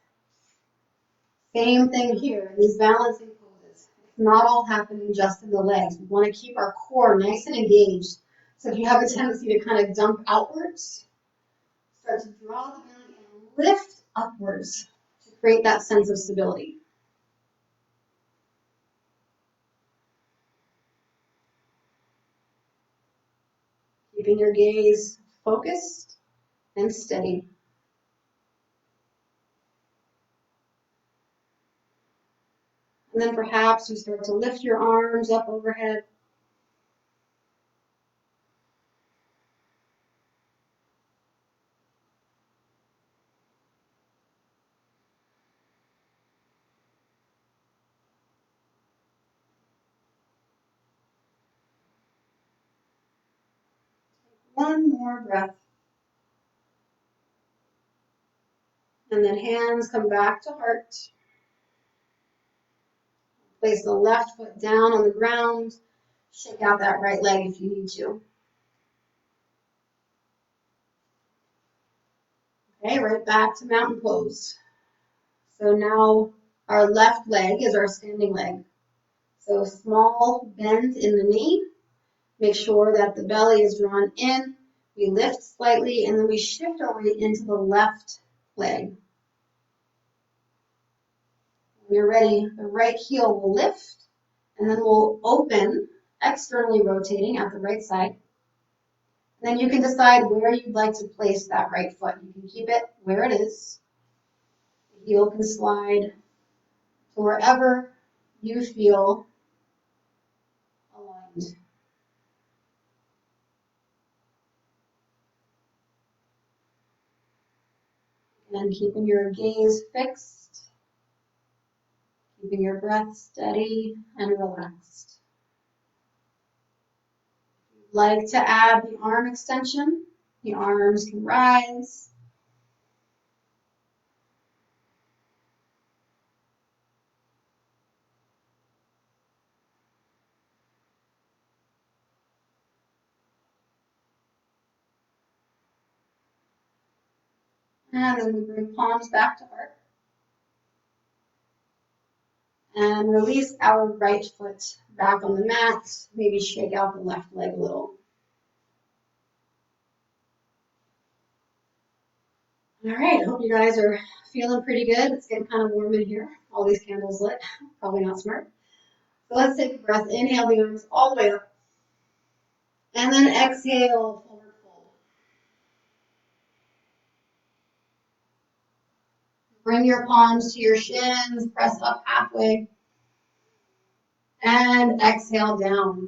Same thing here, these balancing poses. It's not all happening just in the legs. We want to keep our core nice and engaged. So if you have a tendency to kind of dump outwards, start to draw the belly and lift upwards to create that sense of stability. Keeping your gaze focused and steady. And then perhaps you start to lift your arms up overhead. One more breath. And then hands come back to heart. Place the left foot down on the ground. Shake out that right leg if you need to. Okay, right back to mountain pose. So now our left leg is our standing leg. So small bend in the knee. Make sure that the belly is drawn in. We lift slightly and then we shift our weight into the left leg. When you're ready, the right heel will lift and then we'll open, externally rotating at the right side. And then you can decide where you'd like to place that right foot. You can keep it where it is. The heel can slide to wherever you feel aligned. And keeping your gaze fixed, keeping your breath steady and relaxed. If you'd like to add the arm extension, the arms can rise. And then we bring palms back to heart. And release our right foot back on the mat. Maybe shake out the left leg a little. All right, I hope you guys are feeling pretty good. It's getting kind of warm in here. All these candles lit. Probably not smart. So let's take a breath. Inhale the arms all the way up. And then exhale, forward fold. Bring your palms to your shins. Press up halfway. And exhale down.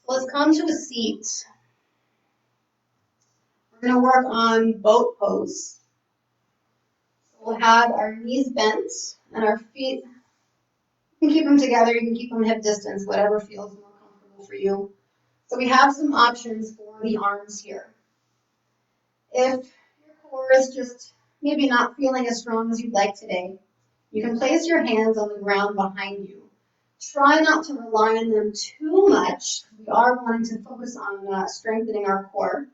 So let's come to a seat. We're going to work on boat pose. So we'll have our knees bent and our feet, you can keep them together, you can keep them hip distance, whatever feels more comfortable for you. So we have some options for the arms here. If your core is just maybe not feeling as strong as you'd like today, you can place your hands on the ground behind you. Try not to rely on them too much. We are wanting to focus on strengthening our core.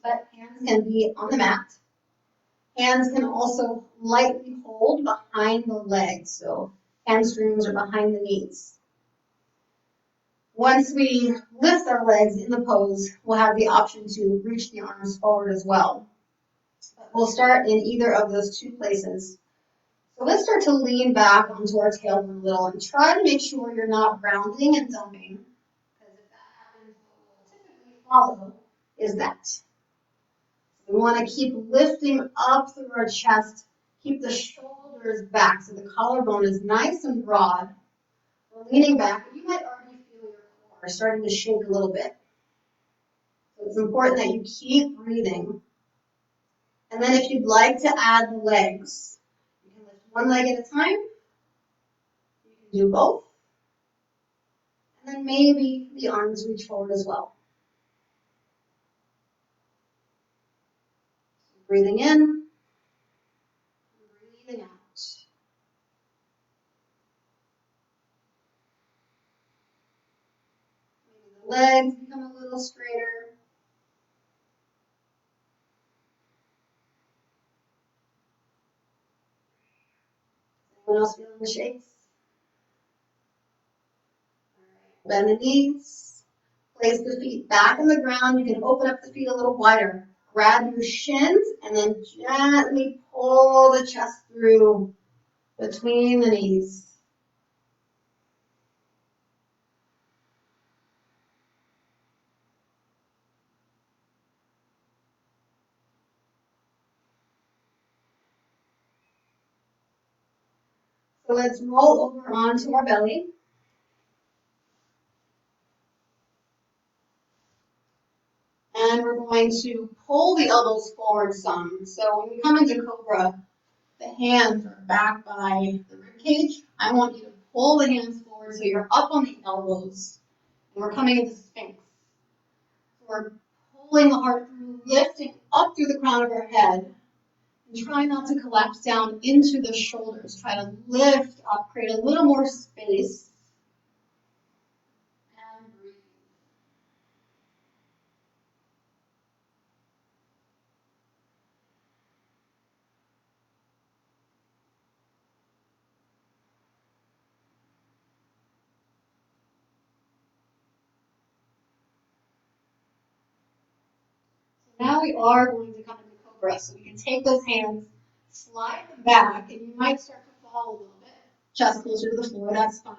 but hands can be on the mat. Hands can also lightly hold behind the legs, so hamstrings or behind the knees. Once we lift our legs in the pose, we'll have the option to reach the arms forward as well. But we'll start in either of those two places. So let's start to lean back onto our tailbone a little and try to make sure you're not rounding and dumping, because if that happens, what will typically follow is that. We want to keep lifting up through our chest, keep the shoulders back so the collarbone is nice and broad. We're leaning back, but you might already feel your core starting to shake a little bit. So it's important that you keep breathing. And then if you'd like to add the legs, you can lift one leg at a time. You can do both. And then maybe the arms reach forward as well. Breathing in, breathing out. Maybe the legs become a little straighter. Anyone else feeling the shakes? All right. Bend the knees. Place the feet back on the ground. You can open up the feet a little wider. Grab your shins and then gently pull the chest through between the knees. So let's roll over onto our belly. And we're going to pull the elbows forward some. So when we come into Cobra, the hands are back by the rib cage. I want you to pull the hands forward so you're up on the elbows. And we're coming into Sphinx. So we're pulling the heart through, lifting up through the crown of our head. And try not to collapse down into the shoulders. Try to lift up, create a little more space. And breathe. Now we are going to come into Cobra, so we can take those hands, slide them back, and you might start to fall a little bit. Chest closer to the floor, that's fine.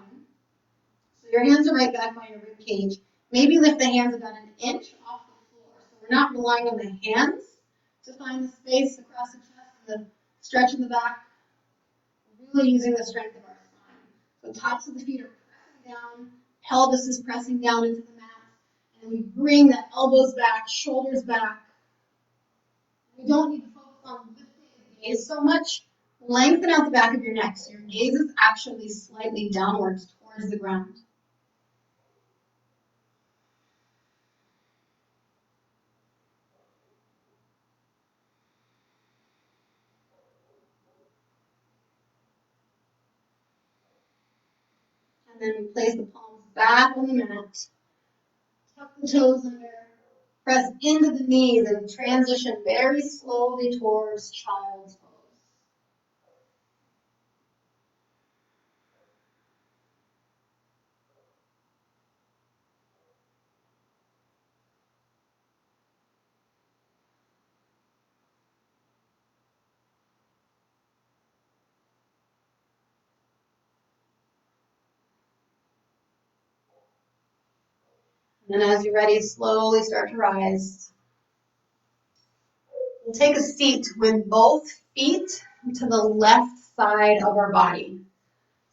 So your hands are right back by your rib cage. Maybe lift the hands about an inch off the floor. So we're not relying on the hands to find the space across the chest and the stretch in the back. We're really using the strength of our spine. So tops of the feet are pressing down, pelvis is pressing down into the mat, and we bring the elbows back, shoulders back. We don't need to focus on lifting the gaze so much. Lengthen out the back of your neck so your gaze is actually slightly downwards towards the ground. And then we place the palms back on the mat. Tuck the toes under. Press into the knees and transition very slowly towards child's pose. And then as you're ready, slowly start to rise. We'll take a seat with both feet to the left side of our body.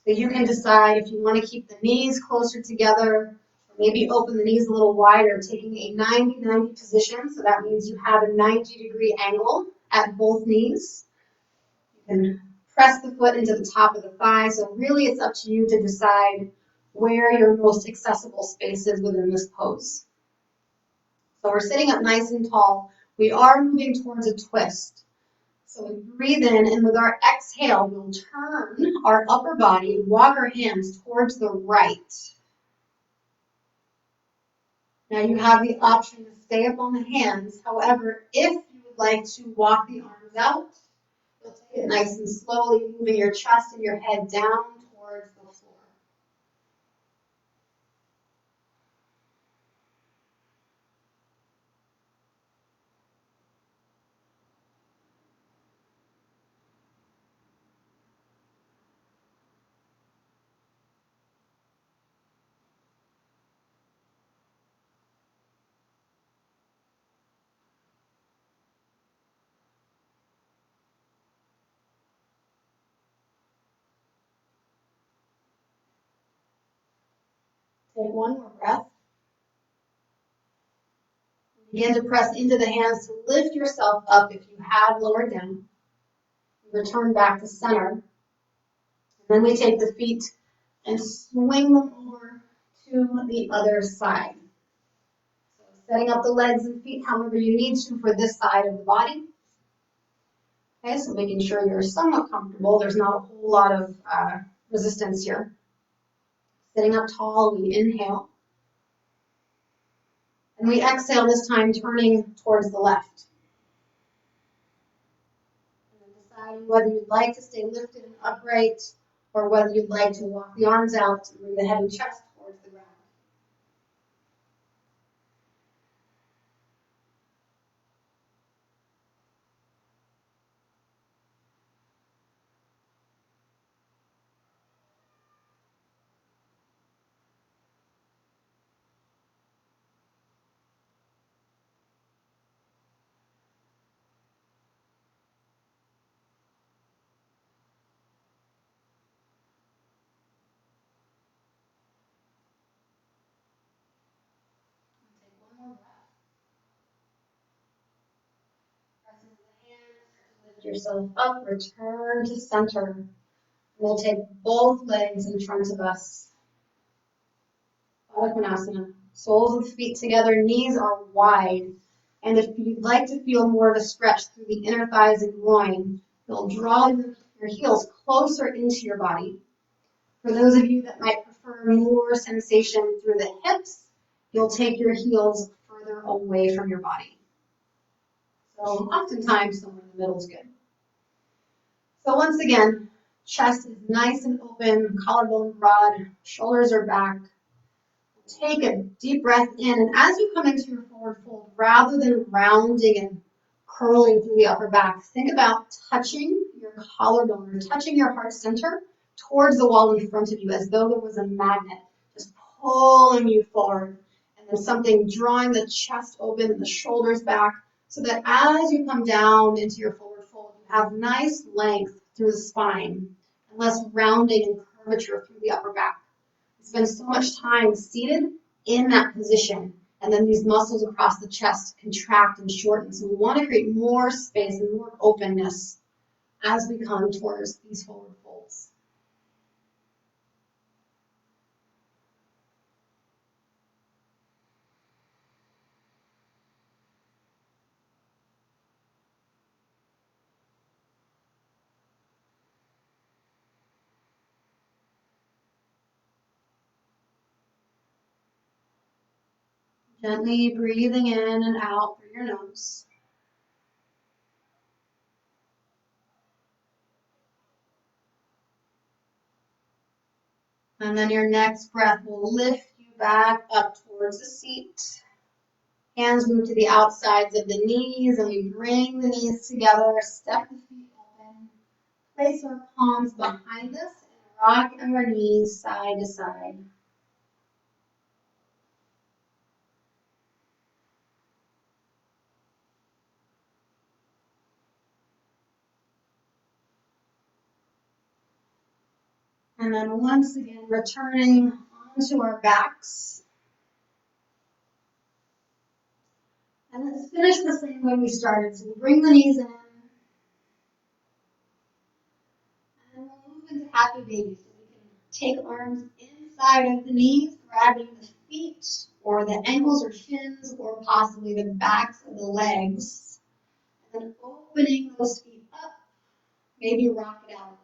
So you can decide if you want to keep the knees closer together, or maybe open the knees a little wider, taking a 90-90 position. So that means you have a 90-degree angle at both knees. You can press the foot into the top of the thigh. So really it's up to you to decide where your most accessible space is within this pose. So we're sitting up nice and tall. We are moving towards a twist. So we breathe in, and with our exhale, we'll turn our upper body, walk our hands towards the right. Now you have the option to stay up on the hands. However, if you would like to walk the arms out, you'll take it nice and slowly, moving your chest and your head down towards the floor. Take one more breath. Begin to press into the hands to lift yourself up if you have lowered down. Return back to center. And then we take the feet and swing them over to the other side. So setting up the legs and feet however you need to for this side of the body. Okay, so making sure you're somewhat comfortable. There's not a whole lot of resistance here. Sitting up tall, we inhale. And we exhale this time, turning towards the left. And then deciding whether you'd like to stay lifted and upright or whether you'd like to walk the arms out and bring the head and chest towards the ground. Take one more breath. Press into the hands, lift yourself up, return to center. We'll take both legs in front of us. Baddha-Konasana. Soles of the feet together, knees are wide. And if you'd like to feel more of a stretch through the inner thighs and groin, you'll draw your heels closer into your body. For those of you that might prefer more sensation through the hips, you'll take your heels further away from your body. So oftentimes somewhere in the middle is good. So once again, chest is nice and open, collarbone broad, shoulders are back. Take a deep breath in, and as you come into your forward fold, rather than rounding and curling through the upper back, think about touching your collarbone or touching your heart center towards the wall in front of you as though there was a magnet just pulling you forward, and then something drawing the chest open and the shoulders back so that as you come down into your forward fold, you have nice length through the spine and less rounding and curvature through the upper back. Spend so much time seated in that position, and then these muscles across the chest contract and shorten. So we want to create more space and more openness as we come towards these forward folds. Gently breathing in and out through your nose. And then your next breath will lift you back up towards the seat. Hands move to the outsides of the knees, and we bring the knees together, step the feet open, place our palms behind us, and rock our knees side to side. And then once again, returning onto our backs. And let's finish the same way we started. So we'll bring the knees in. And we'll move into happy baby. So we can take arms inside of the knees, grabbing the feet or the ankles or shins or possibly the backs of the legs. And then opening those feet up. Maybe rock it out a little.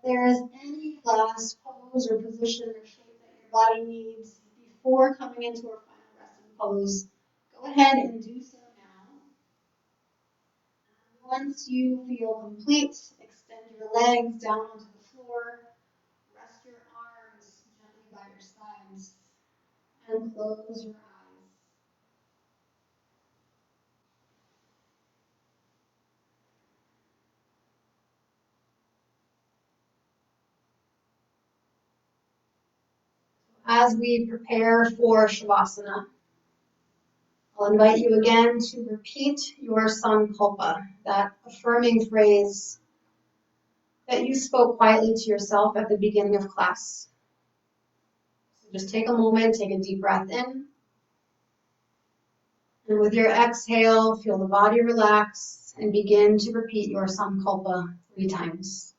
There is any last pose or position or shape that your body needs before coming into our final resting pose, go ahead and do so now. Once you feel complete, extend your legs down onto the floor, rest your arms gently by your sides, and close your eyes. As we prepare for Shavasana, I'll invite you again to repeat your Sankalpa, that affirming phrase that you spoke quietly to yourself at the beginning of class. So just take a moment, take a deep breath in, and with your exhale, feel the body relax and begin to repeat your Sankalpa 3 times.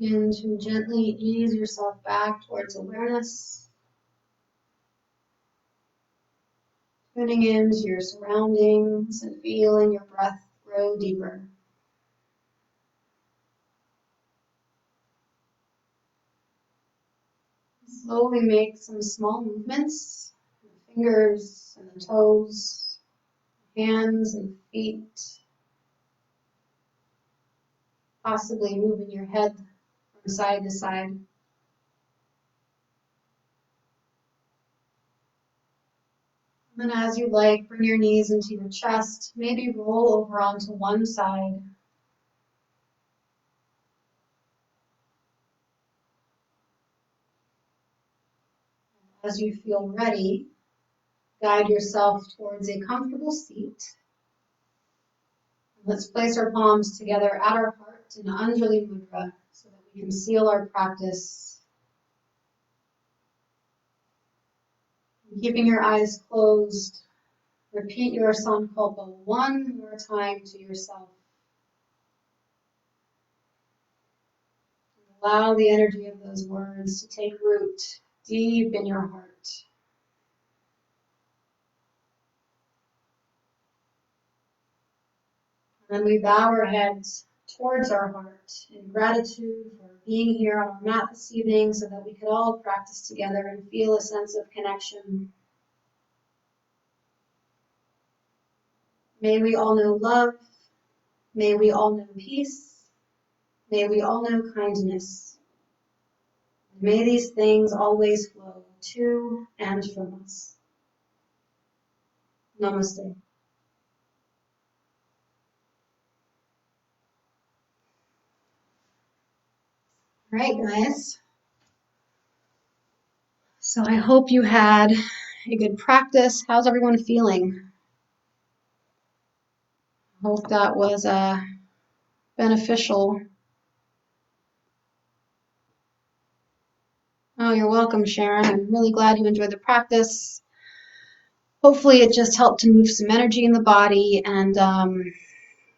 Begin to gently ease yourself back towards awareness, tuning into your surroundings and feeling your breath grow deeper. Slowly make some small movements, the fingers and the toes, hands and feet, possibly moving your head from side to side. And then as you like, bring your knees into your chest, maybe roll over onto one side. As you feel ready, guide yourself towards a comfortable seat. Let's place our palms together at our heart in Anjali Mudra so that we can seal our practice. Keeping your eyes closed, repeat your Sankalpa one more time to yourself. Allow the energy of those words to take root deep in your heart. And then we bow our heads towards our heart in gratitude for being here on our mat this evening so that we could all practice together and feel a sense of connection. May we all know love. May we all know peace. May we all know kindness. May these things always flow to and from us. Namaste. All right, guys. So I hope you had a good practice. How's everyone feeling? I hope that was beneficial. Oh, you're welcome, Sharon. I'm really glad you enjoyed the practice. Hopefully it just helped to move some energy in the body and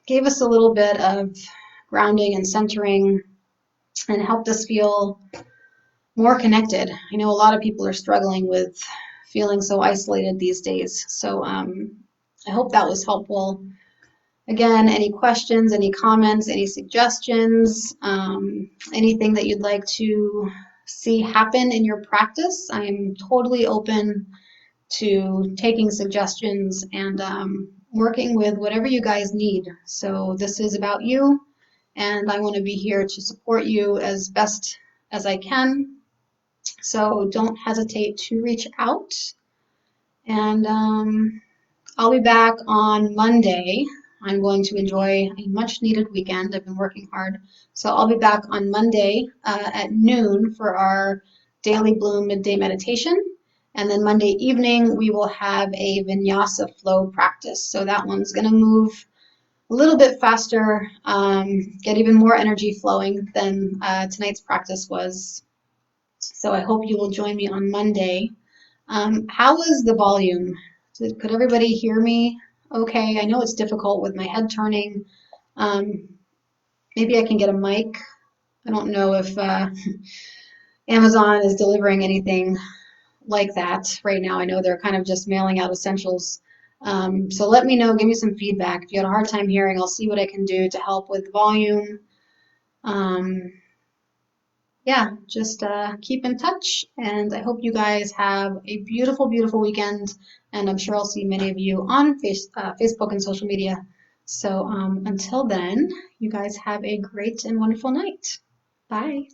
gave us a little bit of grounding and centering and helped us feel more connected. I know a lot of people are struggling with feeling so isolated these days. So I hope that was helpful. Again, any questions, any comments, any suggestions, anything that you'd like to see happen in your practice, I'm totally open to taking suggestions and working with whatever you guys need. So this is about you, and I want to be here to support you as best as I can. So don't hesitate to reach out. And I'll be back on Monday. I'm going to enjoy a much needed weekend. I've been working hard. So I'll be back on Monday at noon for our Daily Bloom midday meditation. And then Monday evening, we will have a vinyasa flow practice. So that one's going to move a little bit faster, get even more energy flowing than tonight's practice was. So I hope you will join me on Monday. How was the volume? Could everybody hear me okay? I know it's difficult with my head turning. Maybe I can get a mic. I don't know if Amazon is delivering anything like that right now. I know they're kind of just mailing out essentials. So let me know, give me some feedback. If you had a hard time hearing, I'll see what I can do to help with volume. Yeah, just keep in touch, and I hope you guys have a beautiful, beautiful weekend, and I'm sure I'll see many of you on Facebook and social media. So until then, you guys have a great and wonderful night. Bye.